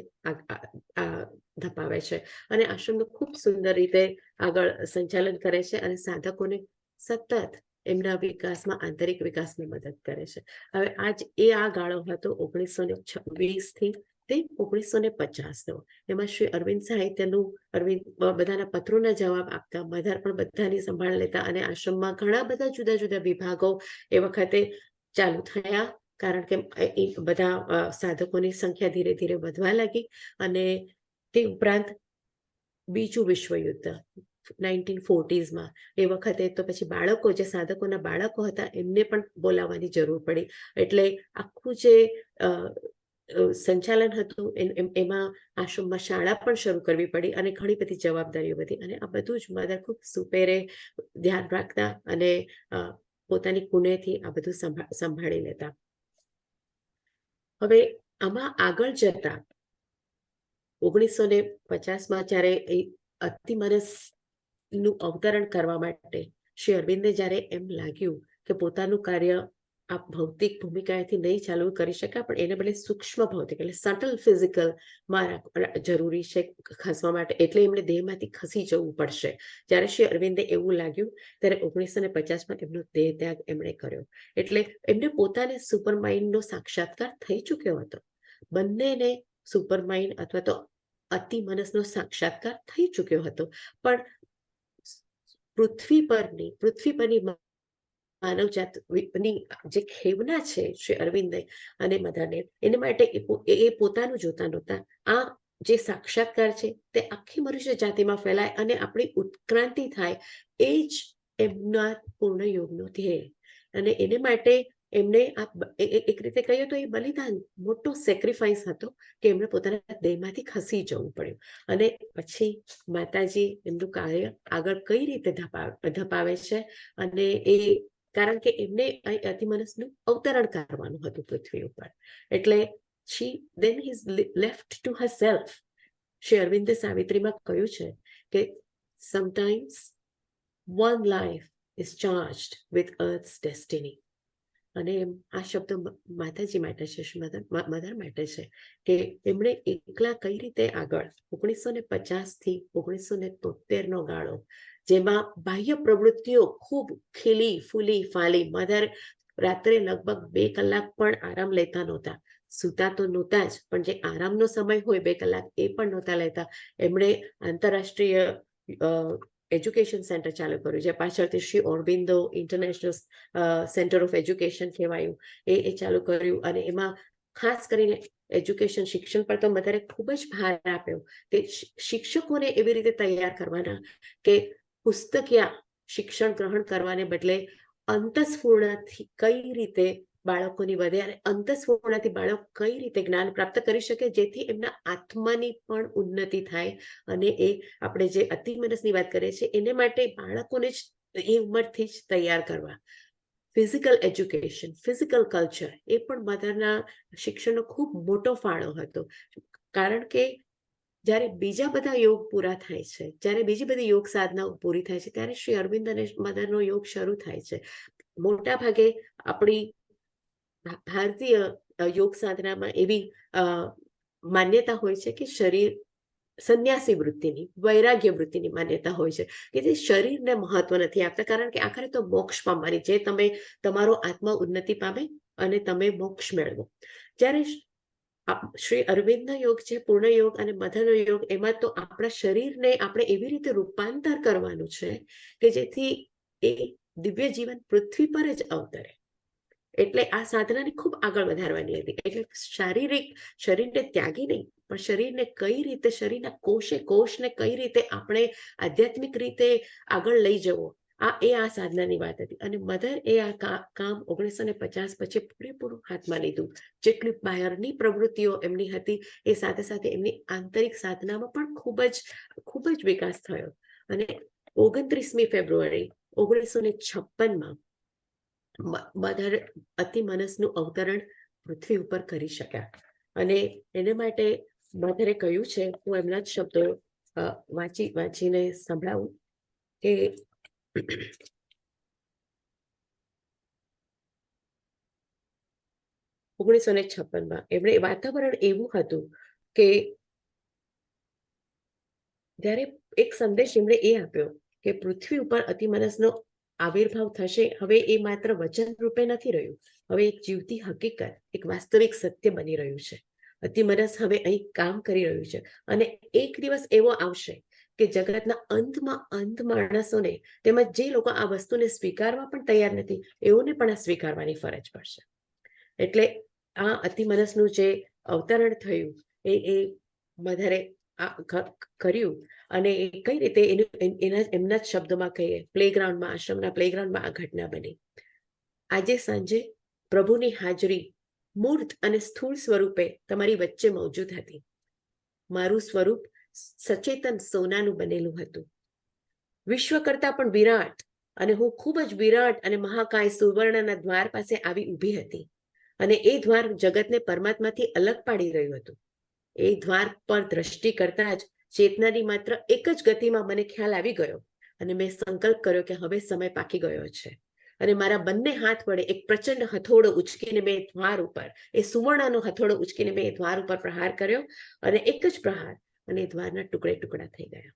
ધપાવે છે. અને આશ્રમનું ખૂબ સુંદર રીતે આગળ સંચાલન કરે છે અને સાધકોને સતત એમના વિકાસમાં, આંતરિક વિકાસમાં મદદ કરે છે. હવે આ ગાળો હતો 1926 તે 1950નો. એમાં શ્રી અરવિંદ સાહિત્યનું, અરવિંદ બધાના પત્રોના જવાબ આપતા, મધર પણ બધાની સંભાળ લેતા. અને આશ્રમમાં ઘણા બધા જુદા જુદા વિભાગો એ વખતે ચાલુ થયા, કારણ કે બધા સાધકોની સંખ્યા ધીરે ધીરે વધવા લાગી. અને તે ઉપરાંત બીજું વિશ્વયુદ્ધ 1940sમાં, એ વખતે તો પછી બાળકો, જે સાધકોના બાળકો હતા, એમને પણ બોલાવવાની જરૂર પડી. એટલે આખું જે સંચાલન હતું એમાં આશ્રમમાં શાળા પણ શરૂ કરવી પડી અને ઘણી બધી જવાબદારીઓ વધી. અને આ બધું જ મધર ખૂબ સુપેરે ધ્યાન રાખતા અને પોતાની કુનેથી આ બધું સંભાળી લેતા. હવે આમાં આગળ જતા 1950માં જ્યારે અતિમનસ નું અવતરણ કરવા માટે શ્રી અરવિંદે જ્યારે એમ લાગ્યું કે પોતાનું કાર્ય આ ભૌતિક ભૂમિકાએથી નહીં ચાલુ કરી શકાય, પણ એને બદલે સૂક્ષ્મ ભૌતિક એટલે સટલ ફિઝિકલમાં જરૂરી છે ખસવા માટે, એટલે એમણે દેહમાંથી ખસી જવું પડશે. જ્યારે શ્રી અરવિંદે એવું લાગ્યું ત્યારે 1950માં એમનો દેહ ત્યાગ એમણે કર્યો. એટલે એમને પોતાને સુપરમાઇન્ડનો સાક્ષાત્કાર થઈ ચૂક્યો હતો. બંનેને સુપરમાઇન્ડ અથવા તો અતિમનસનો સાક્ષાત્કાર થઈ ચૂક્યો હતો. પણ પૃથ્વી પરની માનવજાતની જે ખેવના છે શ્રી અરવિંદે અને મધરને, એને માટે એ પોતાનું જોતા નહોતા. આ જે સાક્ષાત્કાર છે તે આખી મનુષ્ય જાતિમાં ફેલાય અને આપણી ઉત્ક્રાંતિ થાય, એ જ એમના પૂર્ણ યોગનો ધ્યેય. અને એને માટે એમને એક રીતે કહીએ તો એ બલિદાન, મોટો સેક્રિફાઈસ હતો કે એમને પોતાના દેહમાંથી ખસી જવું પડ્યું. અને પછી માતાજી એમનું કાર્ય આગળ કઈ રીતે ધપાવે છે. અને એ કારણ કે એમને અતિમનસનું અવતરણ કરવાનું હતું પૃથ્વી ઉપર, એટલે she then is left to herself. Shri અરવિંદે સાવિત્રીમાં કહ્યું છે કે sometimes one life is charged with earth's destiny. અને આ શબ્દ માતાજી માટે છે, મધર માટે છે, કે એમણે એકલા કઈ રીતે આગળ 1950 થી 1973 નો ગાળો, જેમાં બાહ્ય પ્રવૃત્તિઓ ખૂબ ખીલી ફૂલી ફાલી, મધર રાત્રે લગભગ 2 કલાક પણ આરામ લેતા નહોતા, સૂતા તો નહોતા જ, પણ જે આરામનો સમય હોય 2 કલાક એ પણ નહોતા લેતા. એમણે આંતરરાષ્ટ્રીય એજ્યુકેશન સેન્ટર ચાલુ કર્યું, જે પાછળથી Shri Aurobindo international centre of education કહેવાયું, એ ચાલુ કર્યું. અને એમાં ખાસ કરીને એજ્યુકેશન, શિક્ષણ પર તો મધરે ખૂબ જ ભાર આપ્યો કે શિક્ષકોને એવી રીતે તૈયાર કરવાના કે પુસ્તકિયા શિક્ષણ ગ્રહણ કરવાને બદલે અંતસ્ફૂર્ણથી કઈ રીતે બાળકોની વધે અને અંતસ્ફૂર્ણથી બાળક કઈ રીતે જ્ઞાન પ્રાપ્ત કરી શકે, જેથી એમના આત્માની પણ ઉન્નતિ થાય. અને એ આપણે જે અતિમનસની વાત કરીએ છીએ એને માટે બાળકોને જ એ ઉંમરથી જ તૈયાર કરવા. ફિઝિકલ એજ્યુકેશન, ફિઝિકલ કલ્ચર, એ પણ મધરના શિક્ષણનો ખૂબ મોટો ફાળો હતો. કારણ કે જ્યારે બીજા બધા યોગ પૂરા થાય છે, જ્યારે બીજી બધી યોગ સાધનાઓ પૂરી થાય છે, ત્યારે શ્રી અરવિંદ અને મધરનો યોગ શરૂ થાય છે. મોટા ભાગે આપણી ભારતીય યોગ સાધનામાં એવી માન્યતા હોય છે કે શરીર સંન્યાસી વૃત્તિની, વૈરાગ્ય વૃત્તિની માન્યતા હોય છે કે જે શરીરને મહત્વ નથી આપતા, કારણ કે આખરે તો મોક્ષ પામવાની, જે તમે તમારો આત્મા ઉન્નતિ પામે અને તમે મોક્ષ મેળવો. જ્યારે શ્રી અરવિંદનો યોગ છે, પૂર્ણ યોગ, અને મધરનો યોગ, એમાં તો આપણા શરીરને આપણે એવી રીતે રૂપાંતર કરવાનું છે કે જેથી એ દિવ્ય જીવન પૃથ્વી પર જ અવતરે. એટલે આ સાધનાને ખૂબ આગળ વધારવાની હતી. એટલે શરીરને ત્યાગી નહીં, પણ શરીરને કઈ રીતે, શરીરના કોષને કઈ રીતે આપણે આધ્યાત્મિક રીતે આગળ લઈ જવો, આ સાધનાની વાત હતી. અને મધર એ આ કામ 1950 પછી પૂરેપૂરું હાથમાં લીધું. જેટલી બહારની પ્રવૃત્તિઓ એમની હતી એ સાથે સાથે એમની આંતરિક સાધનામાં પણ ખૂબ જ વિકાસ થયો. અને 29મી ફેબ્રુઆરી 1956માં મધર અતિમનસનું અવતરણ પૃથ્વી ઉપર કરી શક્યા. અને એને માટે મધરે કહ્યું છે, હું એમના જ શબ્દો વાંચીને સંભળાવું કે 1956માં એમણે વાતાવરણ એવું હતું કે જ્યારે એક સંદેશ એમણે એ આપ્યો કે પૃથ્વી ઉપર અતિમનસનો આવિર્ભાવ થશે. હવે એ માત્ર વચન રૂપે નથી રહ્યું, હવે એક જીવતી હકીકત, એક વાસ્તવિક સત્ય બની રહ્યું છે. અતિમનસ હવે અહીં કામ કરી રહ્યું છે. અને એક દિવસ એવો આવશે કે જગતના અંતમાં અંત માણસોને, તેમજ જે લોકો આ વસ્તુને સ્વીકારવા પણ તૈયાર નથી, એઓને પણ આ સ્વીકારવાની ફરજ પડશે. એટલે આ અતિમનસનું જે અવતરણ થયું એ મધરે કર્યું. અને કઈ રીતે એમના જ શબ્દોમાં કહીએ, પ્લેગ્રાઉન્ડમાં, આશ્રમના પ્લેગ્રાઉન્ડમાં આ ઘટના બની. આજે સાંજે પ્રભુની હાજરી મૂર્ત અને સ્થૂળ સ્વરૂપે તમારી વચ્ચે મોજૂદ હતી. મારું સ્વરૂપ સચેતન સોનાનું બનેલું હતું, વિશ્વ કરતા પણ વિરાટ, અને હું ખૂબ જ વિરાટ અને મહાકાય સુવર્ણના દ્વાર પાસે આવી ઊભી હતી. અને એ દ્વાર જગતને પરમાત્માથી અલગ પાડી રહ્યું હતું. એ દ્વાર પર દ્રષ્ટિ કરતા જ ચેતનાની માત્ર એક જ ગતિમાં મને ખ્યાલ આવી ગયો, અને મેં સંકલ્પ કર્યો કે હવે સમય પાકી ગયો છે. અને મારા બંને હાથ વડે એક પ્રચંડ હથોડો ઉચકીને મેં દ્વાર ઉપર, એ સુવર્ણનો હથોડો ઉચકીને મેં દ્વાર ઉપર પ્રહાર કર્યો. અને એક જ પ્રહાર, અને દ્વારના ટુકડે ટુકડા થઈ ગયા.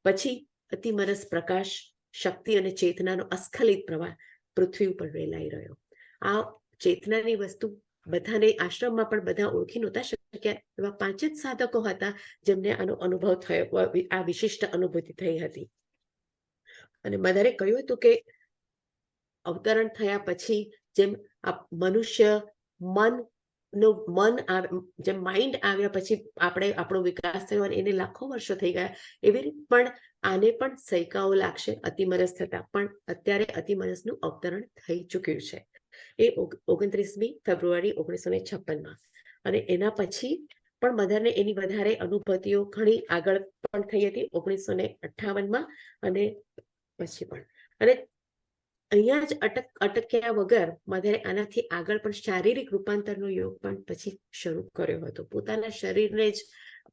પછી અતિમનસ પ્રકાશ, શક્તિ અને ચેતનાનો અસ્ખલિત પ્રવાહ પૃથ્વી ઉપર રેલાઈ રહ્યો. આ ચેતનાની વસ્તુ બધાને આશ્રમમાં પણ બધા ઓળખી નહોતા શક્યા. એવા 5 જ સાધકો હતા જેમને આનો અનુભવ થયો, આ વિશિષ્ટ અનુભૂતિ થઈ હતી. અને મધરે કહ્યું હતું કે અવતરણ થયા પછી જેમ મનુષ્ય મન નો જે માઇન્ડ આવ્યા પછી આપણો વિકાસ થયો અને એને લાખો વર્ષો થઈ ગયા, એવી રીતે પણ આને પણ સૈકાઓ લાગશે અતિમનસ થતા, પણ અત્યારે અતિમનસનું અવતરણ થઈ ચૂક્યું છે. એ 29મી ફેબ્રુઆરી 1956માં, અને એના પછી પણ મધરને એની વધારે અનુભૂતિઓ ઘણી આગળ પણ થઈ હતી 1958માં, અને પછી પણ. અને અહીંયા જ અટક્યા વગર મધરે આનાથી આગળ પણ શારીરિક રૂપાંતરનો યોગ પણ પછી શરૂ કર્યો હતો. પોતાના શરીરને જ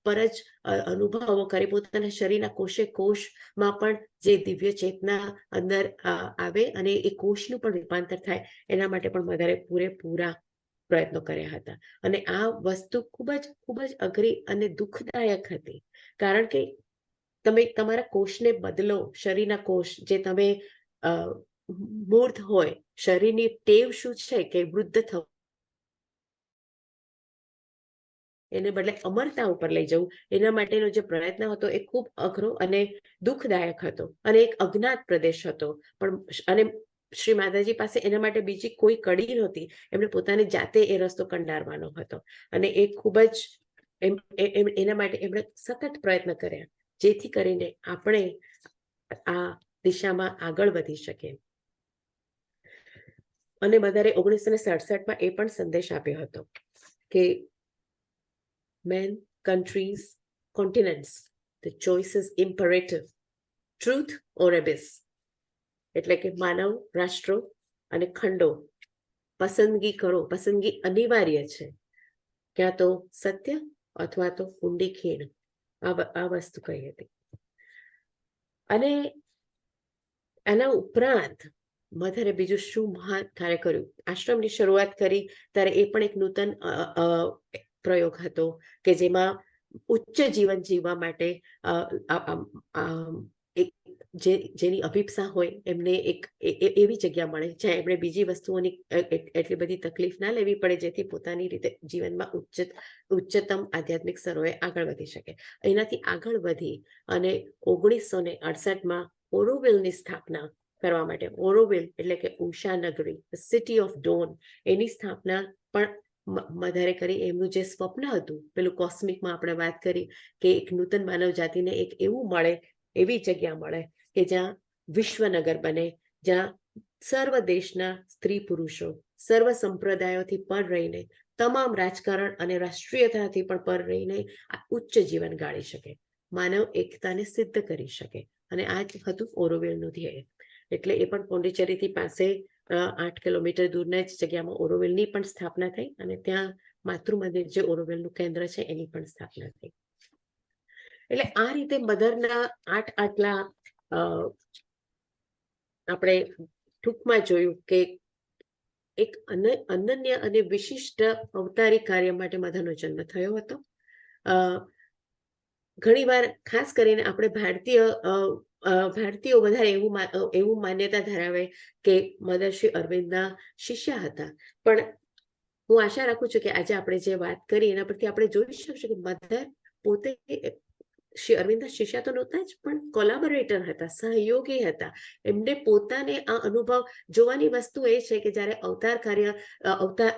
પર જ અનુભવો કરી, પોતાના શરીરના કોષે કોષમાં પણ જે દિવ્ય ચેતના અંદર આવે અને એ કોષનું પણ રૂપાંતર થાય, એના માટે પણ મધરે પૂરેપૂરા પ્રયત્નો કર્યા હતા. અને આ વસ્તુ ખૂબ જ અઘરી અને દુઃખદાયક હતી, કારણ કે તમે તમારા કોષને બદલો, શરીરના કોષ જે તમે મૂર્ધ હોય, શરીરની ટેવ શું છે કે વૃદ્ધ થવું, એને બદલે અમરતા ઉપર લઈ જવું, એના માટેનો જે પ્રયત્ન હતો એ ખૂબ અઘરો અને દુઃખદાયક હતો, અને એક અજ્ઞાત પ્રદેશ હતો. પણ અને શ્રી માતાજી પાસે એના માટે બીજી કોઈ કડી નહોતી, એમણે પોતાની જાતે એ રસ્તો કંડારવાનો હતો. અને એ ખૂબ જ એના માટે એમણે સતત પ્રયત્ન કર્યા, જેથી કરીને આપણે આ દિશામાં આગળ વધી શકીએ. અને મધરે 1967માં એ પણ સંદેશ આપ્યો હતો કે men, countries, continents, the choice is imperative, truth or abyss. એટલે કે માનવ, રાષ્ટ્રો અને ખંડો, પસંદગી કરો, પસંદગી અનિવાર્ય છે, ક્યાં તો સત્ય અથવા તો ઊંડી ખીણ. આ વસ્તુ કહી હતી. અને એના ઉપરાંત મધરે બીજું શું મહાન કાર્ય કર્યું? આશ્રમની શરૂઆત કરી ત્યારે એ પણ એક નૂતન પ્રયોગ હતો કે જેમાં ઉચ્ચ જીવન જીવવા માટે જેની અભિપ્સા હોય એમને એક એવી જગ્યા મળે જ્યાં એમણે બીજી વસ્તુઓની એટલી બધી તકલીફ ના લેવી પડે, જેથી પોતાની રીતે જીવનમાં ઉચ્ચતમ આધ્યાત્મિક સ્તરોએ આગળ વધી શકે. એનાથી આગળ વધી અને 1968માં ઓરોવિલની સ્થાપના કરવા માટે, ઓરોવિલ એટલે કે ઉષા નગરી, સિટી ઓફ ડોન, એની સ્થાપના પણ મધરે કરી. એમનું જે સ્વપ્ન હતું, પેલું કોસ્મિકમાં આપણે વાત કરી કે એક નૂતન માનવ જાતિને એક એવું મળે, એવી જગ્યા મળે કે જ્યાં વિશ્વનગર બને, જ્યાં સર્વ દેશના સ્ત્રી પુરુષો સર્વ સંપ્રદાયોથી પર રહીને, તમામ રાજકારણ અને રાષ્ટ્રીયતાથી પણ પર રહીને આ ઉચ્ચ જીવન ગાળી શકે, માનવ એકતાને સિદ્ધ કરી શકે. અને આ જ હતું ઓરોવિલનું ધ્યેય. એટલે એ પણ પોંડિચેરીથી પાસે 8 કિલોમીટર દૂરના જ જગ્યામાં ઓરોવિલની પણ સ્થાપના થઈ, અને ત્યાં માતૃ મંદિર જે ઓરોવિલનું કેન્દ્ર છે એની પણ સ્થાપના થઈ. એટલે આ રીતે મધરના આટલા આપણે ટૂંકમાં જોયું કે એક અનન્ય અને વિશિષ્ટ અવતારી કાર્ય માટે મધરનો જન્મ થયો હતો. ઘણીવાર ખાસ કરીને આપણે ભારતીયો વધારે એવું માન્યતા ધરાવે કે મધર શ્રી અરવિંદના શિષ્ય હતા. પણ હું આશા રાખું છું કે આજે આપણે જે વાત કરી એના પરથી આપણે જોઈ શકશું કે મધર પોતે શ્રી અરવિંદના શિષ્ય તો નહોતા જ, પણ કોલાબોરેટર હતા, સહયોગી હતા. એમને પોતાને આ અનુભવ જોવાની વસ્તુ એ છે કે જ્યારે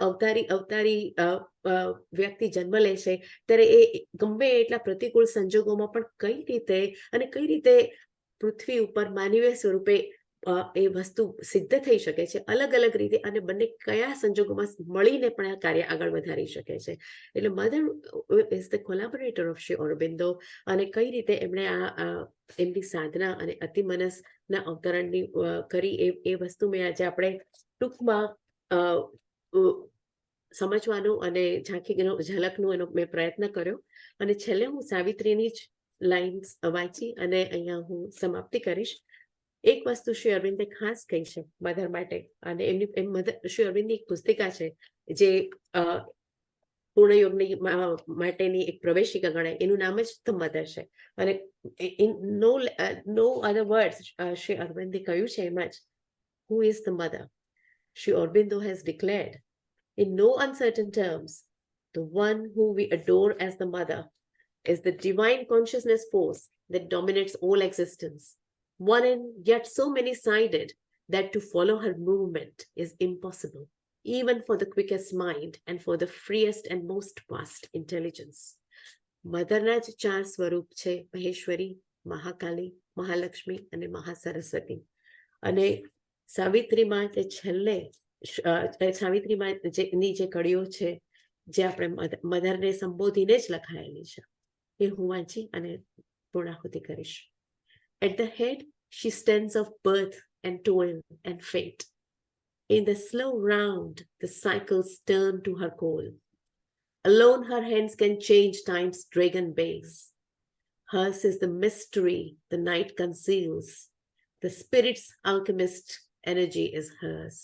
અવતારી વ્યક્તિ જન્મ લે છે ત્યારે એ ગમે એટલા પ્રતિકૂળ સંજોગોમાં પણ કઈ રીતે પૃથ્વી ઉપર માનવીય સ્વરૂપે એ વસ્તુ સિદ્ધ થઈ શકે છે, અલગ અલગ રીતે, અને બંને કયા સંજોગોમાં મળીને પણ આ કાર્ય આગળ વધારી શકે છે. એટલે Mother is the collaborator of Shri Aurobindo. અને કઈ રીતે એમણે એમની સાધના અને અતિમનસના અવતરણની કરી એ વસ્તુ મેં આજે આપણે ટૂંકમાં સમજવાનું અને ઝલકનું એનો મેં પ્રયત્ન કર્યો. અને છેલ્લે હું સાવિત્રીની જ લાઇન્સ વાંચી અને અહીંયા હું સમાપ્તિ કરીશ. એક વસ્તુ શ્રી અરવિંદે ખાસ કહી છે મધર માટે, અને શ્રી અરવિંદની એક પુસ્તિકા છે જે પૂર્ણયોગની માટેની એક પ્રવેશિકા ગણાય, એનું નામ જ ધ મધર છે. અને નો અધર વર્ડ્સ શ્રી અરવિંદે કહ્યું છે એમાં જ, who is the mother? Shri Aurobindo has declared in no uncertain terms, the one whom we adore as the mother is the divine consciousness force that dominates all existence, one and yet so many-sided that to follow her movement is impossible, even for the quickest mind and for the freest and most vast intelligence. મધરના જ 4 સ્વરૂપ છે, મહેશ્વરી, મહાકાલી, મહાલક્ષ્મી અને મહાસરસ્વતી. અને સાવિત્રીમાં તે છેલ્લે સાવિત્રીમાં ની જે કડીઓ છે, જે આપણે મધરને સંબોધીને જ લખાયેલી છે, એ હું વાંચી અને પૂર્ણાહુતિ કરીશ. At the head she stands of birth and toil and fate. In the slow round the cycles turn to her call. Alone her hands can change time's dragon base. Hers is the mystery the night conceals. The spirit's alchemist energy is hers.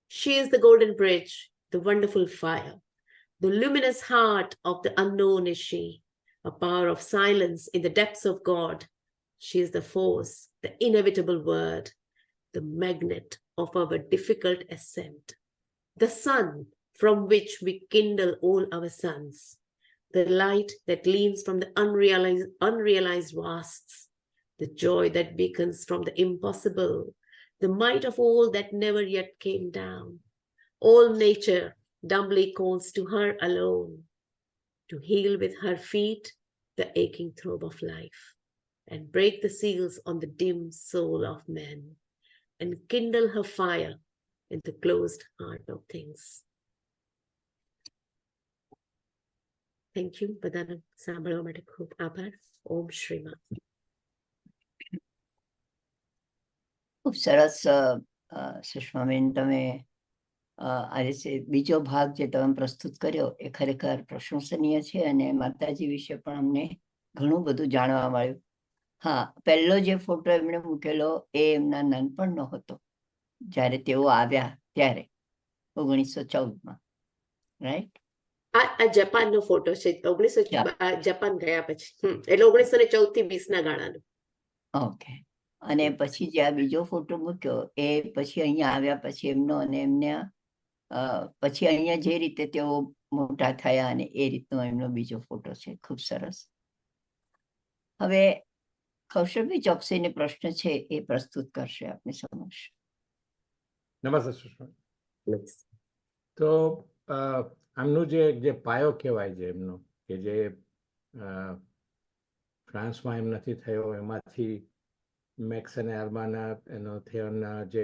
She is the golden bridge, the wonderful fire. The luminous heart of the unknown is she, a power of silence in the depths of God. She is the force, the inevitable word, the magnet of our difficult ascent. The sun from which we kindle all our suns. The light that gleams from the unrealized vasts. The joy that beacons from the impossible. The might of all that never yet came down. All nature dumbly calls to her alone, to heal with her feet the aching throb of life, and break the seals on the dim soul of man, and kindle her fire in the closed heart of things. Thank you. બધાને સાંભળવા માટે ખૂબ આભાર. ઓમ શ્રીમાં. ખૂબ સરસ સુષ્માબેન, તમે આ રીતે બીજો ભાગ જે તમે પ્રસ્તુત કર્યો એ ખરેખર પ્રશંસનીય છે અને માતાજી વિશે પણ અમને ઘણું બધું જાણવા મળ્યું. હા, પહેલો જે ફોટો એમણે મૂકેલો એ એમના નાનપણનો હતો, જ્યારે તેઓ આવ્યા ત્યારે 1914માં, રાઈટ? આ જપાનનો ફોટો છે, 1900 જપાન ગયા પછી, એટલે 1914 થી 20ના ગાળાનો. ઓકે. અને પછી જે આ બીજો ફોટો મૂક્યો એ પછી અહીંયા આવ્યા પછી એમનો, અને એમને પછી અહીંયા જે રીતે તેઓ મોટા થયા અને એ રીતનો એમનો બીજો ફોટો છે. ખૂબ સરસ. હવે કૌશલભાઈ ચોકસીને પ્રશ્ન છે એ પ્રસ્તુત કરશે આપની સમક્ષ. નમસ્તે સુષ્મા. તો આમનું જે પાયો કહેવાય છે એમનો, કે જે ફ્રાન્સમાં એમ નથી થયો, એમાંથી મેક્સ અને આર્માના એનો થિયરના જે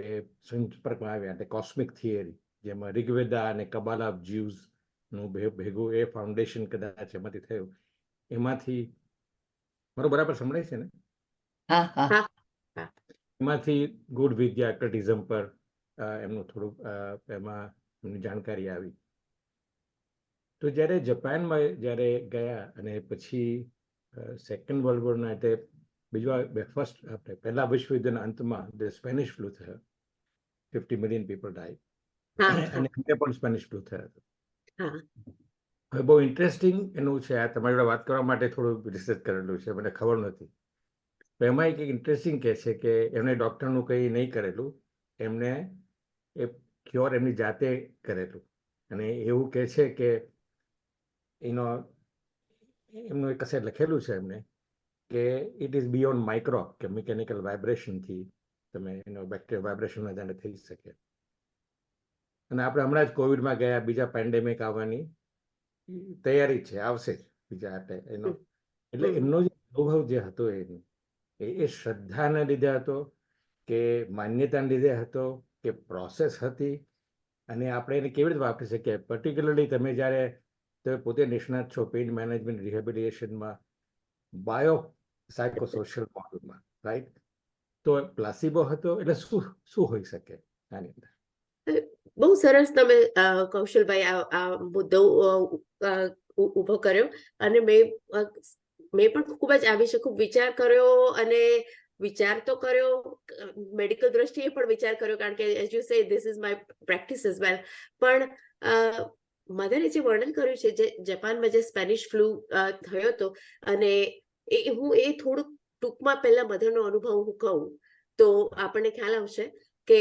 સંપર્કમાં આવ્યા, એટલે કોસ્મિક થિયરી, જેમાં રિગ્વેદા અને કબાલા ઓફ જ્યુઝનું ભેગું એ ફાઉન્ડેશન કદાચ એમાંથી થયું. એમાંથી મારો બરાબર સંભળાય છે ને? હા હા. એમાંથી ગુડ વિદ્યા ક્રિટિઝમ પર એમનું થોડુંક એમાં એમની જાણકારી આવી. તો જ્યારે જાપાનમાં જ્યારે ગયા અને પછી સેકન્ડ વર્લ્ડ વોરના, એટલે પહેલા વિશ્વયુદ્ધના અંતમાં જે સ્પેનિશ ફ્લૂ થયો, 50 મિલિયન પીપલ ડાય, અને એમને પણ સ્પેનિશ ફ્લૂ થયો હતો. હવે બહુ ઇન્ટરેસ્ટિંગ એનું છે, આ તમારી જોડે વાત કરવા માટે થોડું રિસર્ચ કરેલું છે, મને ખબર નહોતી. તો એમાં એક ઇન્ટરેસ્ટિંગ કહે છે કે એમને ડૉક્ટરનું કંઈ નહીં કરેલું, એમને એ ક્યોર એમની જાતે કરેલું. અને એવું કહે છે કે એમનું એક કશે લખેલું છે એમને કે ઇટ ઇઝ બિયોન્ડ માઇક્રો, કે મિકેનિકલ વાઇબ્રેશનથી તમે એનો બેક્ટેરિયલ વાઇબ્રેશનમાં જાણે થઈ શકે. અને આપણે હમણાં જ કોવિડમાં ગયા, બીજા પેન્ડેમિક આવવાની તૈયારી છે, આવશે જ બીજા એનો. એટલે એમનો જે અનુભવ જે હતો એ શ્રદ્ધાને લીધે હતો, કે માન્યતાને લીધે હતો, કે પ્રોસેસ હતી, અને આપણે એને કેવી રીતે વાપરી શકીએ. પર્ટિક્યુલરલી તમે જ્યારે તમે પોતે નિષ્ણાત છો પેઇન મેનેજમેન્ટ રિહેબિલિટેશનમાં, બાયો સાયકોસોશિયલ મોડલમાં, રાઈટ? તો પ્લાસિબો હતો એટલે શું હોઈ શકે આની અંદર? બહુ સરસ તમે કૌશલભાઈ આ મુદ્દો ઉભો કર્યો. અને મેં પણ ખૂબ જ આ વિશે ખૂબ વિચાર કર્યો, અને વિચાર તો કર્યો, મેડિકલ દ્રષ્ટિએ પણ વિચાર કર્યો, કારણ કે as you say this is my practice as well. પણ મધરે જે વર્ણન કર્યું છે, જે જાપાનમાં જે સ્પેનિશ ફ્લૂ થયો હતો, અને હું એ થોડુંક ટૂંકમાં પહેલા મધરનો અનુભવ હું કહું તો આપણને ખ્યાલ આવશે કે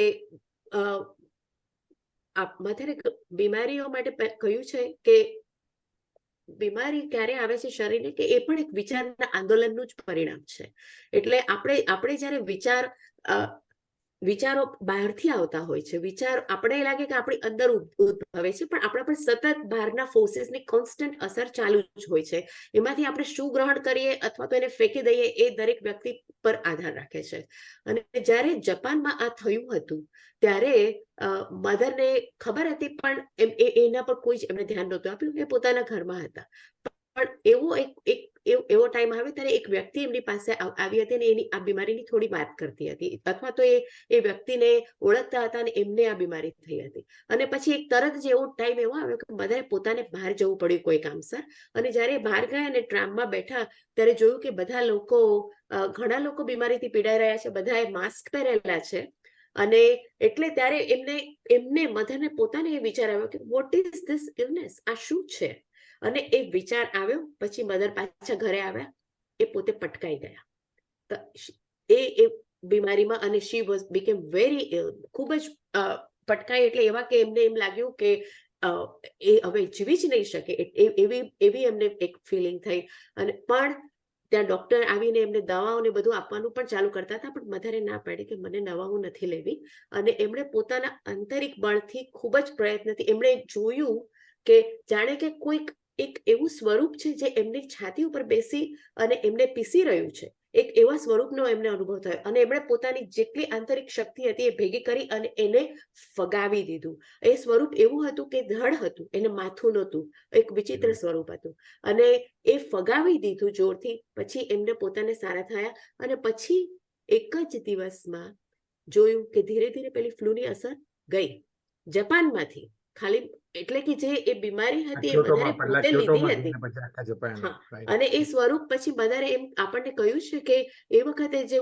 મધરે બીમારીઓ માટે કહ્યું છે કે બીમારી ક્યારે આવે છે શરીરને, કે એ પણ એક વિચારના આંદોલનનું જ પરિણામ છે. એટલે આપણે જ્યારે વિચાર વિચારો બહારથી આવતા હોય છે. વિચાર આપણે લાગે કે આપણી અંદર ઉદ્ભવે છે, પણ આપણા પર સતત બહારના ફોર્સીસની કોન્સ્ટન્ટ અસર ચાલુ જ હોય છે. એમાંથી આપણે શું ગ્રહણ કરીએ અથવા તો એને ફેંકી દઈએ એ દરેક વ્યક્તિ પર આધાર રાખે છે. અને જ્યારે જાપાનમાં આ થયું હતું ત્યારે મધરને ખબર હતી, પણ એના પર કોઈ જ એમને ધ્યાન નહોતું આપ્યું. એ પોતાના ઘરમાં હતા. પણ એવો ટાઈમ આવ્યો ત્યારે એક વ્યક્તિ એમની પાસે આવી હતી અને એની આ બીમારીની થોડી વાત કરતી હતી, અથવા તો એ વ્યક્તિને ઓળખતા હતા અને એમને આ બીમારી થઈ હતી. અને પછી એક તરત જ એવો ટાઈમ એવો આવ્યો કે બધાએ પોતાને બહાર જવું પડ્યું કોઈ કામસર. અને જ્યારે બહાર ગયા અને ટ્રામમાં બેઠા ત્યારે જોયું કે બધા લોકો, ઘણા લોકો બીમારીથી પીડાઈ રહ્યા છે, બધાએ માસ્ક પહેરેલા છે. અને એટલે ત્યારે એમને મધરને પોતાને એ વિચાર આવ્યો કે વોટ ઇઝ ધીસ ઇલનેસ, આ શું છે? અને એ વિચાર આવ્યો. પછી મધર પાછા ઘરે આવ્યા, એ પોતે પટકાઈ ગયા તો એ બીમારીમાં, અને શી વોઝ બીકેમ વેરી ઇલ. ખૂબ જ પટકાઈ એટલે એવા કે એમને એમ લાગ્યું કે એ હવે જીવી જ નહીં શકે, એવી એમને એક ફિલિંગ થઈ. અને પણ ત્યાં ડોક્ટર આવીને એમને દવાઓને બધું આપવાનું પણ ચાલુ કરતા હતા, પણ મધરે ના પાડી કે મને દવાઓ નથી લેવી. અને એમણે પોતાના આંતરિક બળથી ખૂબ જ પ્રયત્નથી એમણે જોયું કે જાણે કે કોઈક એક એવું સ્વરૂપ છે જે એમની છાતી ઉપર બેસી અને એમને પીસી રહ્યું છે. એક એવા સ્વરૂપનો એમને અનુભવ થયો અને એમણે પોતાની જેટલી આંતરિક શક્તિ હતી એ ભેગી કરી અને એને ફગાવી દીધું. એ સ્વરૂપ એવું હતું કે ધડ હતું, એને માથું નહોતું, એક વિચિત્ર સ્વરૂપ હતું. અને એ ફગાવી દીધું જોરથી. પછી એમને પોતાને સારા થયા અને પછી એક જ દિવસમાં જોયું કે ધીરે ધીરે પેલી ફ્લૂની અસર ગઈ જાપાનમાંથી. ખાલી એટલે કે જે એ બીમારી હતી એ મધરે પોતે લીધી હતી. હા, અને એ સ્વરૂપ પછી મધરે એમ આપણને કહ્યું છે કે એ વખતે જે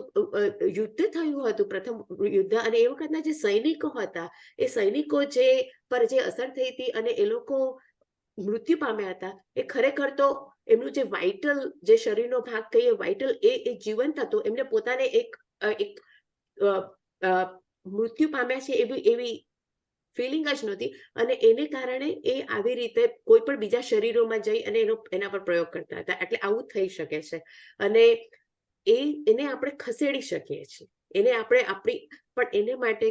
યુદ્ધ થયું હતું, પ્રથમ યુદ્ધ, અને એ વખતના જે સૈનિકો હતા, એ સૈનિકો જે પર જે અસર થઈ હતી અને એ લોકો મૃત્યુ પામ્યા હતા, એ ખરેખર તો એમનું જે વાઇટલ, જે શરીરનો ભાગ કહીએ વાઇટલ, એ જીવંત હતો. એમને પોતાને એક મૃત્યુ પામ્યા છે એવી ફિલિંગ જ નહોતી. અને એને કારણે એ આવી રીતે કોઈ પણ બીજા શરીરોમાં જઈ અને એના પર પ્રયોગ કરતા હતા. એટલે આવું થઈ શકે છે. અને એને આપણે ખસેડી શકીએ છીએ. એને આપણે પણ એને માટે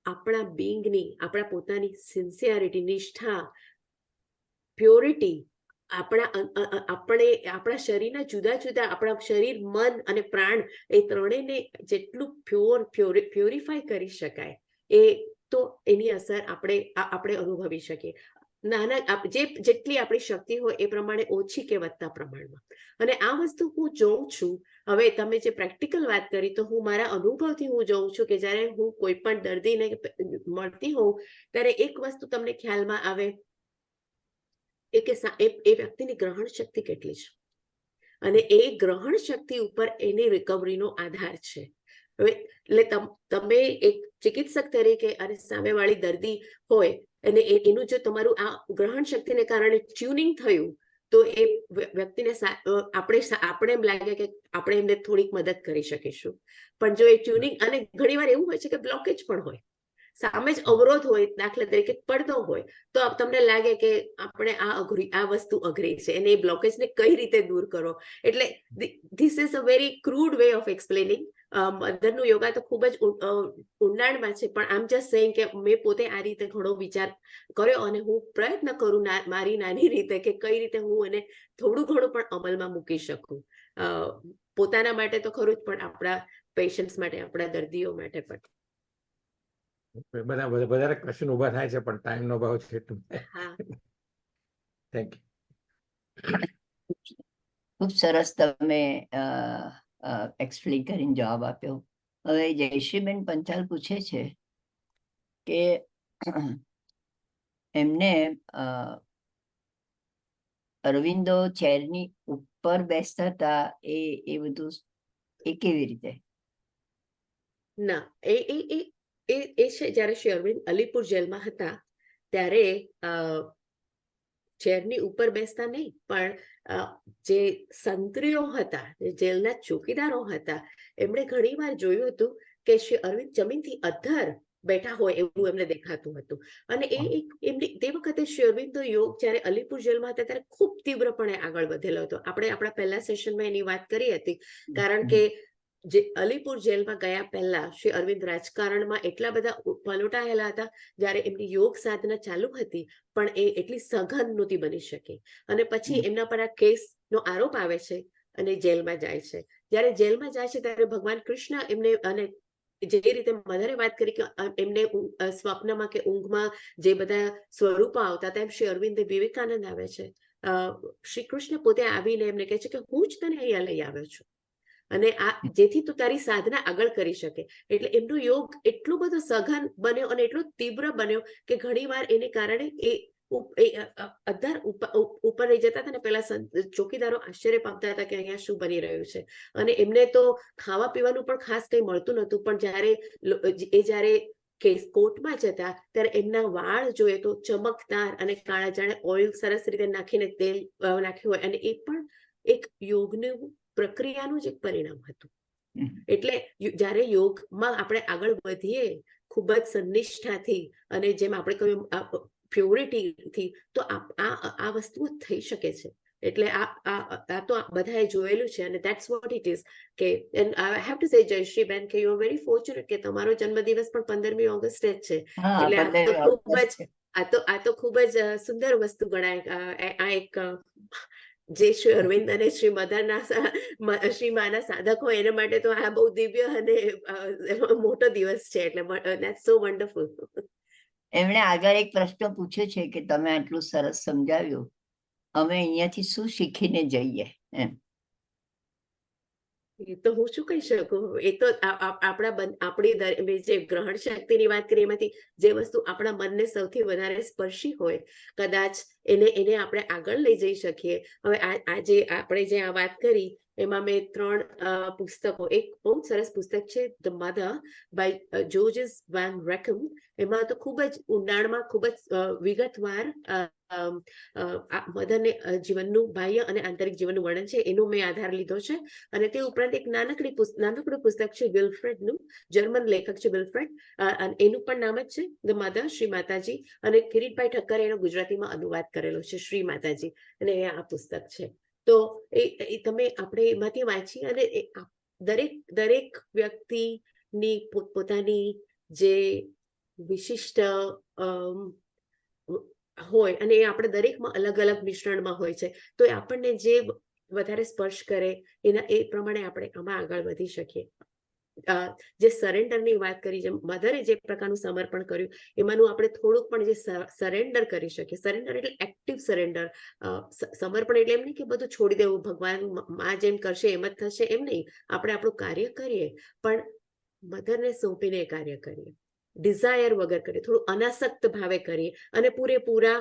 આપણા બીંગની, આપણા પોતાની સિન્સિયરિટી, નિષ્ઠા, પ્યોરિટી, આપણા શરીરના જુદા જુદા, આપણા શરીર, મન અને પ્રાણ, એ ત્રણેયને જેટલું પ્યોરિફાય કરી શકાય એ તો એની અસર આપણે અનુભવી શકીએ. જેટલી આપણી શક્તિ હોય એ પ્રમાણે, ઓછી કે વધતા પ્રમાણમાં. અને આ વસ્તુ હું જોઉં છું. હવે તમે જે પ્રેક્ટિકલ વાત કરી, તો હું મારા અનુભવથી હું જોઉં છું કે જ્યારે હું કોઈ પણ દર્દીને મળતી હોઉં ત્યારે એક વસ્તુ તમને ખ્યાલમાં આવે એ વ્યક્તિની ગ્રહણ શક્તિ કેટલી છે, અને એ ગ્રહણ શક્તિ ઉપર એની રિકવરીનો આધાર છે. હવે એટલે તમે એક ચિકિત્સક તરીકે અને સામેવાળી દર્દી હોય અને એનું જો તમારું આ ગ્રહણ શક્તિને કારણે ટ્યુનિંગ થયું, તો એ વ્યક્તિને આપણે એમ લાગે કે આપણે એમને થોડીક મદદ કરી શકીશું. પણ જો એ ટ્યુનિંગ, અને ઘણીવાર એવું હોય છે કે બ્લોકેજ પણ હોય, સામે જ અવરોધ હોય, દાખલા તરીકે પડદો હોય, તો તમને લાગે કે આપણે આ વસ્તુ અઘરી છે અને એ બ્લોકેજને કઈ રીતે દૂર કરો. એટલે this is a very crude way of explaining. મધરનું યોગા તો ખૂબ જ ઊંડાણમાં છે, પણ આમ જસ્ટ સેઇંગ કે મેં પોતે આ રીતે ઘણો વિચાર કર્યો અને હું પ્રયત્ન કરું મારી નાની રીતે કે કઈ રીતે હું એને થોડું ઘણું પણ અમલમાં મૂકી શકું. પોતાના માટે તો ખરું જ, પણ આપણા પેશન્ટ્સ માટે, આપણા દર્દીઓ માટે પણ. વધારે ક્વેશ્ચન ઉભા થાય છે, પણ ટાઈમનો ભાવ છે. Thank you. ખૂબ સરસ તમે એક્સપ્લેન કરીને જવાબ આપ્યો. હવે જયશ્રીબેન પંચાલ પૂછે છે કે એમને અરવિંદો ચેરની ઉપર બેસતા હતા, એ બધું એ કેવી રીતે? ના, એ છે જ્યારે શ્રી અરવિંદ અલીપુર જેલમાં હતા ત્યારે ચેરની ઉપર બેસતા નહીં, પણ જે સંત્રીઓ હતા, જેલના ચોકીદારો હતા, એમણે ઘણીવાર જોયું હતું કે શ્રી અરવિંદ જમીનથી અધ્ધર બેઠા હોય એવું એમને દેખાતું હતું. અને એમની તે વખતે શ્રી અરવિંદનો યોગ જ્યારે અલીપુર જેલમાં હતા ત્યારે ખૂબ તીવ્રપણે આગળ વધેલો હતો. આપણે આપણા પહેલા સેશનમાં એની વાત કરી હતી, કારણ કે જે અલીપુર જેલમાં ગયા પહેલા શ્રી અરવિંદ રાજકારણમાં એટલા બધા પલોટાયેલા હતા, જ્યારે એમની યોગ સાધના ચાલુ હતી પણ એ એટલી સઘન નહોતી બની શકી. અને પછી એમના પર આ કેસનો આરોપ આવે છે અને જેલમાં જાય છે. જ્યારે જેલમાં જાય છે ત્યારે ભગવાન કૃષ્ણ એમને, અને જે રીતે મધરે વાત કરી કે એમને સ્વપ્નમાં કે ઊંઘમાં જે બધા સ્વરૂપો આવતા હતા, એમ શ્રી અરવિંદ વિવેકાનંદ આવે છે. શ્રી કૃષ્ણ પોતે આવીને એમને કહે છે કે હું જ તને અહીંયા લઈ આવ્યો છું, અને આ જેથી તું તારી સાધના આગળ કરી શકે. એટલે એમનો યોગ એટલો બધો સઘન બન્યો અને એટલો તીવ્ર બન્યો કે ઘણી વાર એને કારણે અદ્ધાર ઉપર રહી જતા હતા ને પેલા ચોકીદારો આશ્ચર્ય પામતા હતા કે અહીંયા શું બની રહ્યું છે. અને એમને તો ખાવા પીવાનું પણ ખાસ કંઈ મળતું નહોતું, પણ જ્યારે કોર્ટમાં જતા ત્યારે એમના વાળ જોઈએ તો ચમકદાર અને કાળા, જાણે ઓઇલ સરસ રીતે નાખીને તેલ નાખ્યું હોય, અને એ પણ એક યોગનું પ્રક્રિયાનું જ એક પરિણામ હતું. એટલે જ્યારે યોગમાં આપણે આગળ વધીએ ખૂબ જ સંનિષ્ઠાથી, અને જેમ આપણે કહ્યું પ્યોરિટીથી, તો આ વસ્તુઓ થઈ શકે છે. એટલે આ તો બધાએ જોયેલું છે, અને દેટ્સ વોટ ઇટ ઇઝ. કે આઈ હેવ ટુ સે જયશ્રી બેન કે યુ આર વેરી ફોર્ચ્યુનેટ કે તમારો જન્મદિવસ પણ 15મી ઓગસ્ટે જ છે. એટલે આ તો ખૂબ જ સુંદર વસ્તુ ગણાય. આ એક જે શ્રી અરવિંદ અને શ્રી મધરના શ્રી માના સાધક હોય એના માટે તો આ બહુ દિવ્ય અને મોટો દિવસ છે. એટલે દેટ્સ સો વન્ડરફુલ. એમણે આગળ એક પ્રશ્ન પૂછ્યો છે કે તમે આટલું સરસ સમજાવ્યું, અમે અહીંયાથી શું શીખીને જઈએ એમ. એ તો હું શું કહી શકું? એ તો આપણી જે ગ્રહણ શક્તિની વાત કરી એમાંથી જે વસ્તુ આપણા મનને સૌથી વધારે સ્પર્શી હોય, કદાચ એને આપણે આગળ લઈ જઈ શકીએ. હવે આજે આપણે જે આ વાત કરી એમાં મેં 3 પુસ્તકો, એક બહુ સરસ પુસ્તક છે ધ મધર બાય જોર્જીસ વાન રેકમ. એમાં તો ખૂબ જ ઊંડાણમાં, ખૂબ જ વિગતવાર મધરને જીવનનું બાહ્ય અને આંતરિક જીવનનું વર્ણન છે, એનો મેં આધાર લીધો છે. અને તે ઉપરાંત એક નાનકડું પુસ્તક છે વિલ્ફ્રેડનું, જર્મન લેખક છે વિલ્ફ્રેડ, અને એનું પણ નામ જ છે ધ મધર, શ્રી માતાજી. અને કિરીટભાઈ ઠક્કરે એનો ગુજરાતીમાં અનુવાદ કરેલો છે, શ્રી માતાજી, અને એ આ પુસ્તક છે. તો આપણે એમાંથી વાંચી, અને દરેક વ્યક્તિની પોતાની જે વિશિષ્ટ હોય, અને એ આપણે દરેકમાં અલગ અલગ મિશ્રણમાં હોય છે. તો એ આપણને જે વધારે સ્પર્શ કરે એ પ્રમાણે આપણે આમાં આગળ વધી શકીએ. જે સરેન્ડરની વાત કરી, જેમ મધરે જે પ્રકારનું સમર્પણ કર્યું, એમાંનું આપણે થોડુંક પણ જે સરેન્ડર કરી શકીએ. સરેન્ડર એટલે એક્ટિવ સરેન્ડર. સમર્પણ એટલે એમ નહીં કે બધું છોડી દેવું, ભગવાન માં જેમ કરશે એમ જ થશે, એમ નહીં. આપણે આપણું કાર્ય કરીએ, પણ મધરને સોંપીને કાર્ય કરીએ, ડિઝાયર વગર કરીએ, થોડું અનાસક્ત ભાવે કરીએ, અને પૂરેપૂરા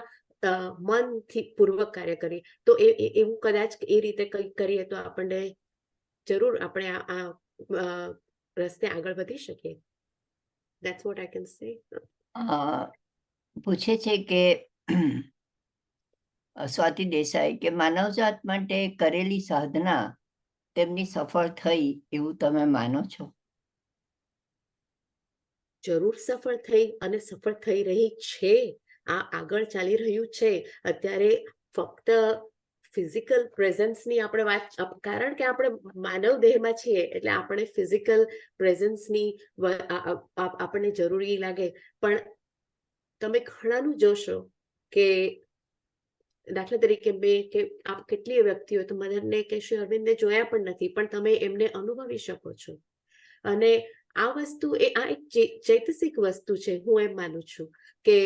મનથી પૂર્વક કાર્ય કરીએ. તો એવું કદાચ એ રીતે કંઈક કરીએ તો આપણને જરૂર આપણે આ રસ્તે આગળ વધી શકીએ. That's what I can say. પૂછે છે કે સ્વાતિ દેસાઈ કે માનવજાત માટે કરેલી સાધના તેમની સફળ થઈ એવું તમે માનો છો? જરૂર સફળ થઈ, અને સફળ થઈ રહી છે. આ આગળ ચાલી રહ્યું છે. અત્યારે ફક્ત ફિઝિકલ પ્રેઝન્સની આપણે વાત, કારણ કે આપણે માનવ દેહમાં છીએ એટલે આપણે ફિઝિકલ પ્રેઝન્સની આપણને જરૂરી લાગે. પણ તમે ઘણાનું જોશો કે દાખલા તરીકે આપ કેટલીય વ્યક્તિઓ તો મધરને કે શ્રી અરવિંદને જોયા પણ નથી, પણ તમે એમને અનુભવી શકો છો. અને આ વસ્તુ આ એક ચૈતસિક વસ્તુ છે. હું એમ માનું છું કે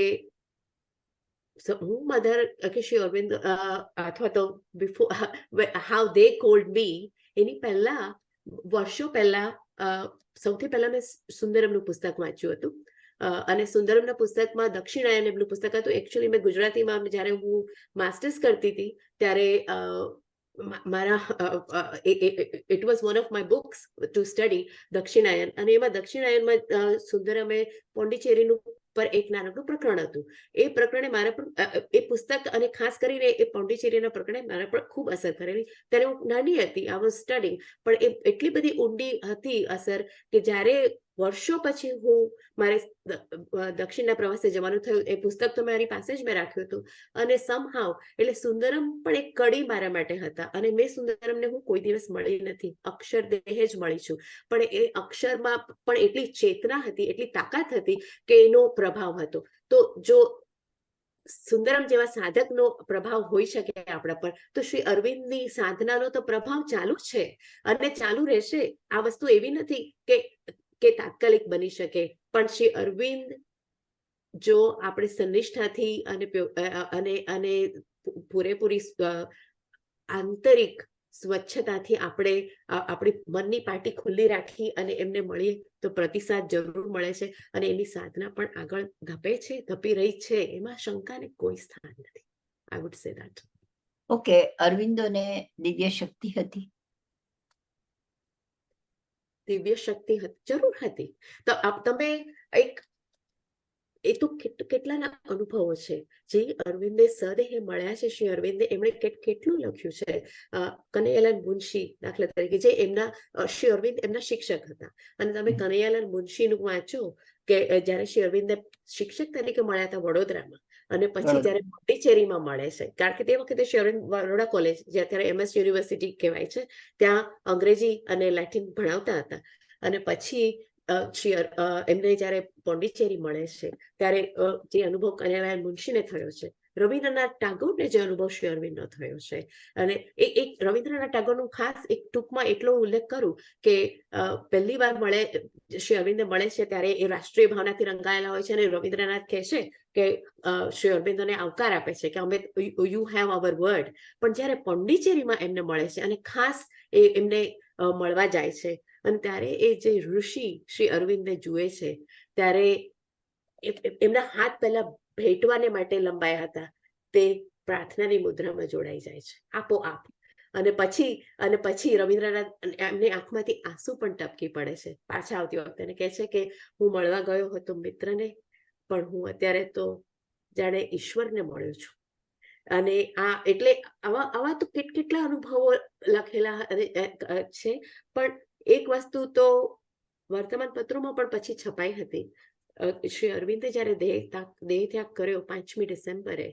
હું મધર કે શ્રી અરવિંદ અથવા તો before how they called me, એની પહેલા વર્ષો પહેલા સૌથી પહેલા મેં સુંદરમનું પુસ્તક વાંચ્યું હતું. અને સુંદરમના પુસ્તકમાં દક્ષિણાયન એમનું પુસ્તક હતું. એકચ્યુઅલી મેં ગુજરાતીમાં જ્યારે હું માસ્ટર્સ કરતી હતી ત્યારે it was one of my books to study, Dakshinayan. અને એમાં દક્ષિણાયનમાં સુંદરમે પોંડિચેરીનું પર એક નાનકડું પ્રકરણ હતું. એ પ્રકરણે મારા પર એ પુસ્તક, અને ખાસ કરીને એ પોંડિચેરીના પ્રકરણે મારા પર ખૂબ અસર કરેલી. ત્યારે હું નાની હતી, આઈ વોઝ સ્ટડિંગ, પણ એ એટલી બધી ઊંડી હતી અસર કે જ્યારે વર્ષો પછી હું મારે દક્ષિણના પ્રવાસે જવાનું થયું. એ પુસ્તક તો મારી પાસે જ મેં રાખ્યું હતું અને સમહાવ એટલે સુંદરમ પણ એક કડી મારા માટે હતા અને મેં સુંદરમને હું કોઈ દિવસ મળી નથી, અક્ષરદેહ જ મળી છું. પણ એ અક્ષરમાં પણ એટલી ચેતના હતી, એટલી તાકાત હતી કે એનો પ્રભાવ હતો. તો જો સુંદરમ જેવા સાધકનો પ્રભાવ હોઈ શકે આપણા પર, તો શ્રી અરવિંદની સાધનાનો તો પ્રભાવ ચાલુ છે અને ચાલુ રહેશે. આ વસ્તુ એવી નથી કે તાત્કાલિક બની શકે, પણ શ્રી અરવિંદ જો આપણે સનિષ્ઠાથી અને પૂરેપૂરી આંતરિક સ્વચ્છતાથી આપણે આપણી મનની પાટી ખુલ્લી રાખી અને એમને મળીએ તો પ્રતિસાદ જરૂર મળે છે અને એની સાધના પણ આગળ ધપી રહી છે, એમાં શંકાને કોઈ સ્થાન નથી. I would say that. Okay, અરવિંદોને દિવ્ય શક્તિ હતી? દિવ્ય શક્તિ જરૂર હતી. તો તમે એ તો કેટલાના અનુભવો છે જે અરવિંદે સદેહે મળ્યા છે. શ્રી અરવિંદે એમણે કેટલું લખ્યું છે. કનૈયાલાલ મુનશી દાખલા તરીકે, જે શ્રી અરવિંદ એમના શિક્ષક હતા અને તમે કનૈયાલાલ મુનશીનું વાંચો કે જયારે શ્રી અરવિંદને શિક્ષક તરીકે મળ્યા હતા વડોદરામાં અને પછી જયારે પોંડિચેરીમાં મળે છે, કારણ કે તે વખતે શ્રી અરવિંદ બરોડા કોલેજ, જે અત્યારે MS યુનિવર્સિટી કહેવાય છે, ત્યાં અંગ્રેજી અને લેટિન ભણાવતા હતા અને પછી એમને જયારે પોંડિચેરી મળે છે ત્યારે જે અનુભવ કનૈયાલાલ મુનશીને થયો છે, રવિન્દ્રનાથ ટાગોરને જે અનુભવ શ્રી અરવિંદનો થયો છે, અને એક રવિન્દ્રનાથ ટાગોરનું ખાસ એક ટૂંકમાં એટલો ઉલ્લેખ કરું કે પહેલી વાર શ્રી અરવિંદને મળે છે ત્યારે એ રાષ્ટ્રીય ભાવનાથી રંગાયેલા હોય છે અને રવિન્દ્રનાથ કહે છે કે શ્રી અરવિંદોને આવકાર આપે છે કે અમે યુ હેવ અવર વર્ડ. પણ જયારે પોંડિચેરીમાં એમને મળે છે અને ખાસ એમને મળવા જાય છે અને ત્યારે એ જે ઋષિ શ્રી અરવિંદને જુએ છે ત્યારે એમના હાથ પહેલા ભેટવાને માટે લંબાયા હતા, તે પ્રાર્થનાની મુદ્રામાં જોડાઈ જાય છે આપોઆપ. અને પછી રવિન્દ્રનાથ એમની આંખમાંથી આંસુ પણ ટપકી પડે છે પાછા આવતી વખતે અને કહે છે કે હું મળવા ગયો હતો મિત્રને, પણ હું અત્યારે તો જાણે ઈશ્વરને મળ્યો છું. અને એટલે આવા તો કેટલા અનુભવો લખેલા છે. પણ એક વસ્તુ તો વર્તમાન પત્રોમાં પણ પછી છપાઈ હતી. શ્રી અરવિંદે જયારે દેહ ત્યાગ કર્યો 5મી ડિસેમ્બરે,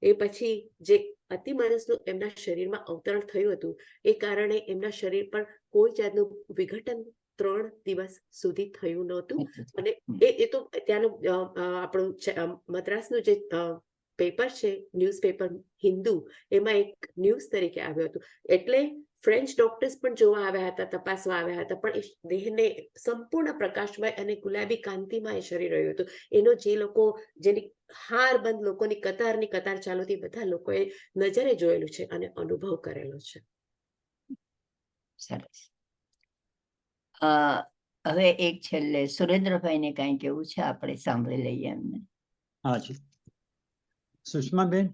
એ પછી જે અતિમાનસનું એમના શરીરમાં અવતરણ થયું હતું, એ કારણે એમના શરીર પર કોઈ જાતનું વિઘટન 3 દિવસ સુધી થયું નહોતું. અને એ તો ત્યાંનું આપણું મદ્રાસનું જે પેપર છે, ન્યૂઝપેપર હિન્દુ, એમાં એક ન્યૂઝ તરીકે આવ્યું હતું. એટલે ફ્રેન્ચ ડોક્ટર્સ પણ જોવા આવ્યા હતા, તપાસવા આવ્યા હતા, પણ એ દેહને સંપૂર્ણ પ્રકાશમય અને ગુલાબી કાંતિમાં એ શરીર રહ્યું હતું. એનો જે લોકો, જેની હારબંધ લોકોની કતાર ચાલુતી, બધા લોકોએ નજરે જોયેલું છે અને અનુભવ કરેલો છે. સરસ. હવે એક છેલ્લે સુરેન્દ્રભાઈને કઈ કેવું છે, આપણે સાંભળી લઈએ એમને. હાજી સુષ્માબેન,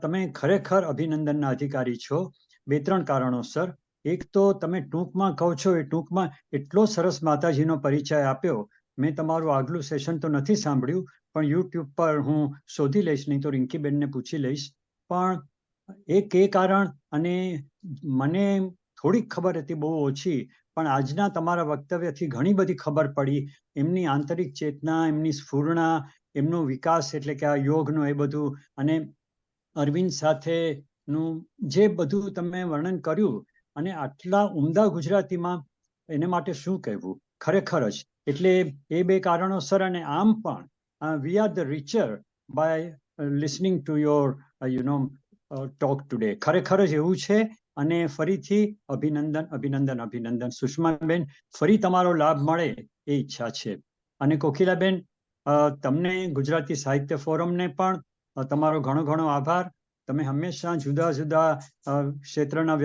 તમે ખરેખર અભિનંદનના અધિકારી છો 2-3 કારણોસર. એક તો તમે ટૂંકમાં કહો છો, એ ટૂંકમાં એટલો સરસ માતાજીનો પરિચય આપ્યો. મેં તમારું આગલું સેશન તો નથી સાંભળ્યું, પણ યુટ્યુબ પર હું શોધી લઈશ, નહીં તો રિંકીબેનને પૂછી લઈશ. પણ એક એ કારણ, અને મને થોડીક ખબર હતી, બહુ ઓછી, પણ આજના તમારા વક્તવ્યથી ઘણી બધી ખબર પડી. એમની આંતરિક ચેતના, એમની સ્ફૂર્ણા, એમનો વિકાસ, એટલે કે આ યોગનો એ બધું, અને અરવિંદ સાથેનું જે બધું તમે વર્ણન કર્યું, અને આટલા ઉમદા ગુજરાતીમાં, એને માટે શું કહેવું, ખરેખર જ. એટલે એ 2 કારણોસર. અને આમ પણ we are the richer by listening to your talk today. ખરેખર જ એવું છે. અને ફરીથી અભિનંદન સુષ્માબેન. ફરી તમારો લાભ મળે એ ઈચ્છા છે. અને કોકિલાબેન, તમને ગુજરાતી સાહિત્ય ફોરમને પણ તમારો ઘણો આભાર. તમે હંમેશા જુદા જુદા ક્ષેત્રના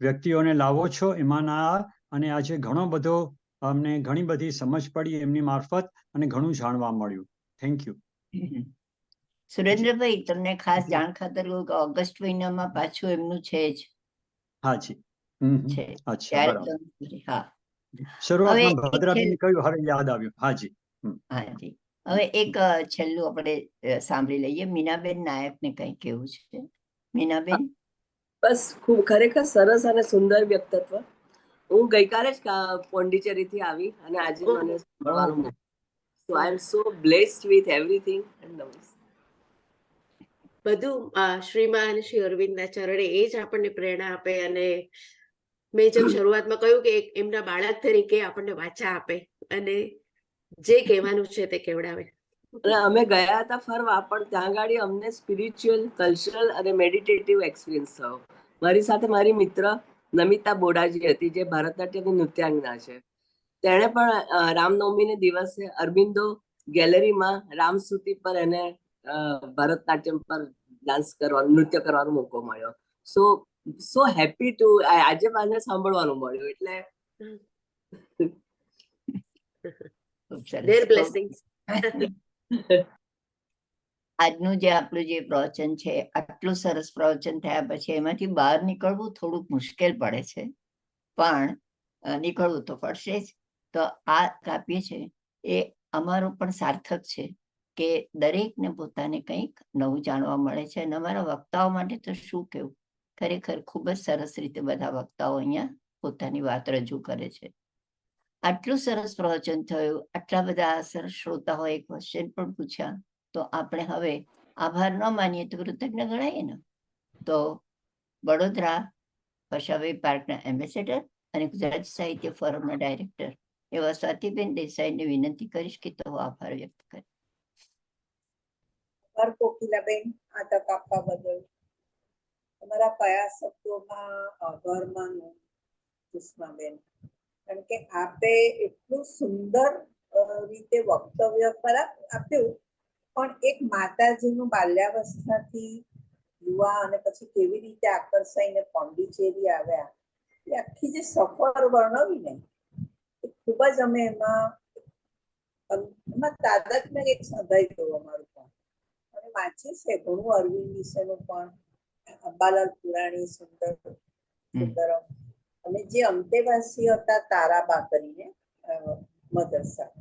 વ્યક્તિઓને લાવો છો એમાંના, અને આજે ઘણો બધો અમને ઘણી બધી સમજ પડી એમની મારફત, અને ઘણું જાણવા મળ્યું. Thank you. સુરેન્દ્રભાઈ, તમને ખાસ જાણ ખાતર કહું કે ઓગસ્ટ મહિનામાં પાછું એમનું છે જ. હાજી. છે. અચ્છા, બરાબર. હા, શરૂઆતમાં ભદ્રાબેન કહ્યું, હવે યાદ આવ્યું. હાજી. હાજી. હવે એક છેલ્લું આપણે સાંભળી લઈએ. મીનાબેન નાયકને કઈ કેવું છે. મીનાબેન. બસ, ખૂબ ખરેખર સરસ અને સુંદર વ્યક્તિત્વ. હું ગઈકાલે જ પોંડિચેરીથી આવી અને આજે ઓહો. મને સાંભળવાનું ઓહો. મળ્યું. સો I M so blessed with everything. બધું શ્રીમાન શ્રી અરવિંદના ચરણે એ જ આપણને પ્રેરણા આપે. અને મેં જેમ શરૂઆતમાં કહ્યું કે એમના બાળક તરીકે આપણને વાચા આપે અને જે કહેવાનું છે તે કહેવડાવે. અને અમે ગયા હતા ફરવા, પણ ત્યાં ગાડી અમને સ્પિરિચ્યુઅલ, કલ્ચરલ અને મેડિટેટિવ એક્સપિરિયન્સ થયો. મારી સાથે મારી મિત્ર નમિતા બોડાજી હતી, જે ભારતનાટ્યમની નૃત્યાંગના છે. તેણે પણ રામનવમીને દિવસે અરબિંદો ગેલેરીમાં રામસ્તુતિ પર એને ભરતનાટ્યમ પર ડાન્સ કરવાનો, નૃત્ય કરવાનો મોકો મળ્યો. સો હેપી ટુ, આજે મને સાંભળવાનું મળ્યું. એટલે ખૂબ સરસ. Their blessings. આજનું જે આપણું જે પ્રવચન છે, આટલું સરસ પ્રવચન થયા પછી એમાંથી બહાર નીકળવું થોડુંક મુશ્કેલ પડે છે, પણ નીકળવું તો પડશે જ. તો આ કાવ્ય છે એ અમારું પણ સાર્થક છે કે દરેકને પોતાને કંઈક નવું જાણવા મળે છે. અને અમારા વક્તાઓ માટે તો શું કહેવું, ખરેખર ખૂબ જ સરસ રીતે બધા વક્તાઓ અહીંયા પોતાની વાત રજૂ કરે છે. આટલું સરસ પ્રવચન થયું, આટલા બધા સરસ શ્રોતાઓએ ક્વેશ્ચન પણ પૂછ્યા, તો આપણે હવે આભાર ન માનીએ તો કૃતજ્ઞ ગણાઈએ ને. તો વડોદરા ભાષાભાઈ પાર્કના એમ્બેસેડર અને ગુજરાત સાહિત્ય ફોરમના ડાયરેક્ટર એવા સ્વાતિબેન દેસાઈને વિનંતી કરીશ કે તેઓ આભાર વ્યક્ત કરે. આભાર કોકિલાબેન, આ તક આપવા બદલ. તમારા કયા શબ્દોમાં આભાર માનું સુષ્માબેન, કારણ કે આપે એટલું સુંદર રીતે વક્તવ્ય આપ્યું, પણ એક માતાજીનું બાલ્યાવસ્થાથી યુવા અને પછી કેવી રીતે આકર્ષાઈને પોંડિચેરી આવ્યા, એ આખી જે સફર વર્ણવી ને, એ ખૂબ જ અમે એમાં તાદાત્મ્ય એક સંધાઈ ગયું અમારું પણ. અને વાંચ્યું છે ઘણું અરવિંદ વિશેનું પણ, અંબાલાલ પુરાણી, સુંદરમ, અને જે અંતેવાસી હતા તારાબા કરીને મદરસા,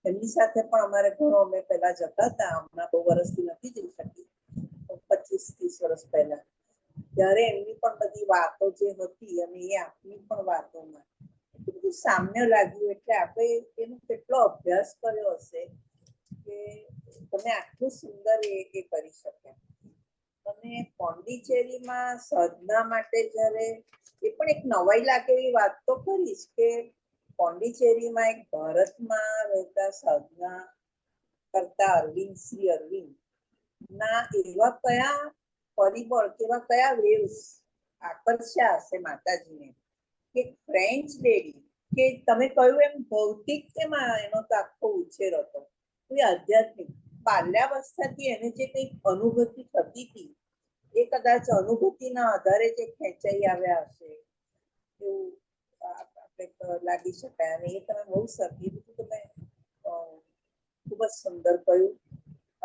એમની સાથે પણ અમારે ઘણો, અમે પહેલા જતા હતા, હમણાં બહુ વર્ષથી નથી જઈ શકી, 25-30 વર્ષ પહેલા, ત્યારે એમની પણ બધી વાતો જે હતી અને એ આપની પણ વાતોમાં બધું સામ્ય લાગ્યું. એટલે આપણે એનો કેટલો અભ્યાસ કર્યો હશે કે તમે આટલું સુંદર એ કરી શક્યા. અને પોંડિચેરીમાં સાધના માટે જ્યારે, એ પણ એક નવાઈ લાગે એવી વાત તો કરીશ કે પોંડિચેરીમાં એક ભારતમાં રહેતા સાધના કરતા અરવિંદ, શ્રી અરવિંદ ના એવા કયા પરિબળ, કેવા કયા વેવ્સ આકર્ષ્યા હશે માતાજીને કે ફ્રેન્ચ લેડી, કે તમે કહ્યું એમ ભૌતિક એમાં એનો તો આખો ઉછેર હતો, કોઈ આધ્યાત્મિક બાલ્યાવસ્થાથી એને જે કંઈક અનુભૂતિ થતી હતી, એ કદાચ અનુભૂતિના આધારે જે ખેંચાઈ આવ્યા હશે એવું આપણે લાગી શકાય. અને એ તમે બહુ સરખી રીતે તમે ખૂબ જ સુંદર કહ્યું.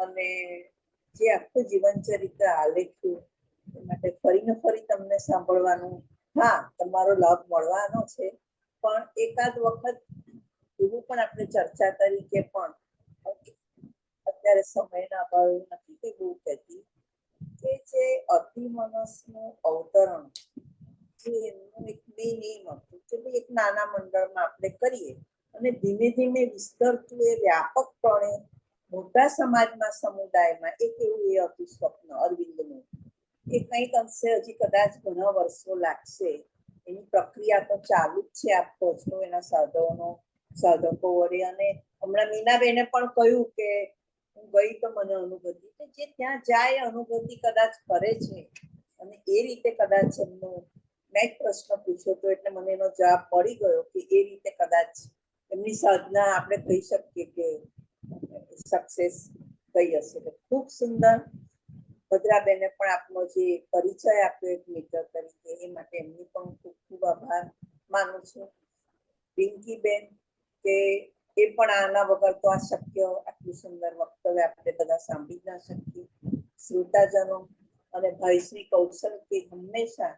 અને જે આખું જીવન ચરિત્ર આલેખ્યું એ માટે ફરીને ફરી તમને સાંભળવાનું, હા, તમારો લાભ મળવાનો છે, પણ એકાદ વખત એવું પણ આપણે ચર્ચા તરીકે પણ, અત્યારે સમયના અભાવે નથી કે બહુ કહેતી, કે જે અતિમનસનું અવતરણ, જે એમનું એક મેઇન એમ હતું કે ભાઈ એક નાના મંડળમાં આપણે કરીએ અને ધીમે ધીમે વિસ્તરતું એ વ્યાપકપણે મોટા સમાજમાં, સમુદાયમાં, એક એવું એ હતું સ્વપ્ન અરવિંદનું. એ કંઈક અંશે હજી કદાચ ઘણા વર્ષો લાગશે, એની પ્રક્રિયા તો ચાલુ જ છે, આપ કહો છો એના સાધકો વડે. અને હમણાં મીનાબેને પણ કહ્યું કે હું ગઈ તો મને અનુભૂતિ, જે ત્યાં જાય અનુભૂતિ કદાચ કરે છે, અને એ રીતે કદાચ એમનું, મેં એક પ્રશ્ન પૂછ્યો હતો એટલે મને એનો જવાબ મળી ગયો કે એ રીતે કદાચ એમની સાધના આપણે કહી શકીએ કે સક્સેસ થઈ હશે. ખૂબ સુંદર. ભદ્રાબેને પણ આપનો જે પરિચય આપ્યો એક મિત્ર તરીકે, એ માટે એમની પણ ખૂબ ખૂબ આભાર માનું છું. પિંકીબેન, કે એ પણ આના વગર તો આ શક્ય, આટલું સુંદર વક્તવ્ય આપણે બધા સાંભળી જ ના શકીએ. શ્રોતાજનો અને ભાઈ શ્રી કૌશલ, કે હંમેશા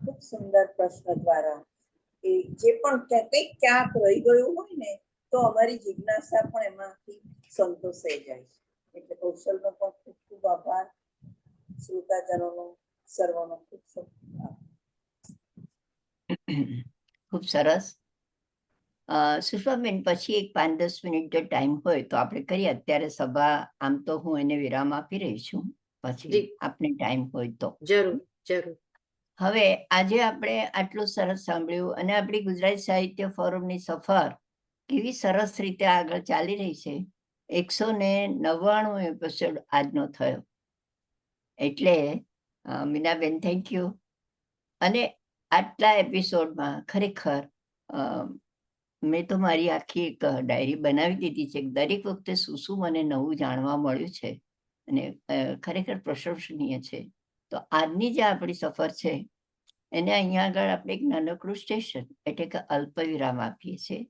ખૂબ સુંદર પ્રશ્ન દ્વારા એ જે પણ કંઈક ક્યાંક રહી ગયું હોય ને, તો અમારી જિજ્ઞાસા પણ એમાંથી સંતોષાઈ જાય છે. એટલે કૌશલનો પણ ખૂબ ખૂબ આભાર. શ્રોતાજનોનો સર્વનો ખૂબ ખૂબ આભાર. ખૂબ સરસ. સુષ્માબેન, પછી એક 5-10 મિનિટ જો ટાઈમ હોય તો આપણે કરીએ. અત્યારે સભા આમ તો હું એને વિરામ આપી રહી છું, પછી જી. આપને ટાઈમ હોય તો. જરૂર જરૂર. હવે આજે આપણે આટલું સરસ સાંભળ્યું અને આપણી ગુજરાતી સાહિત્ય ફોરમની સફર કેવી સરસ રીતે આગળ ચાલી રહી છે. 199 એપિસોડ આજનો થયો. એટલે મીનાબેન, થેન્ક યુ. અને આટલા એપિસોડમાં ખરેખર મેં તો મારી આખી એક ડાયરી બનાવી દીધી છે. દરેક વખતે શું શું મને નવું જાણવા મળ્યું છે અને ખરેખર પ્રશંસનીય છે. તો આજની જે આપણી સફર છે એને અહીંયા આગળ આપણે એક નાનકડું સ્ટેશન એટલે કે અલ્પ વિરામ આપીએ છીએ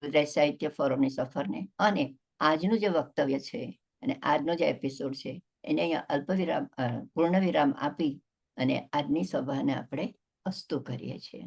ગુજરાત સાહિત્ય ફોરમની સફરને. અને આજનું જે વક્તવ્ય છે અને આજનો જે એપિસોડ છે એને અહીંયા અલ્પ વિરામ પૂર્ણ વિરામ આપી અને આજની સભાને આપણે અસ્તુ કરીએ છીએ.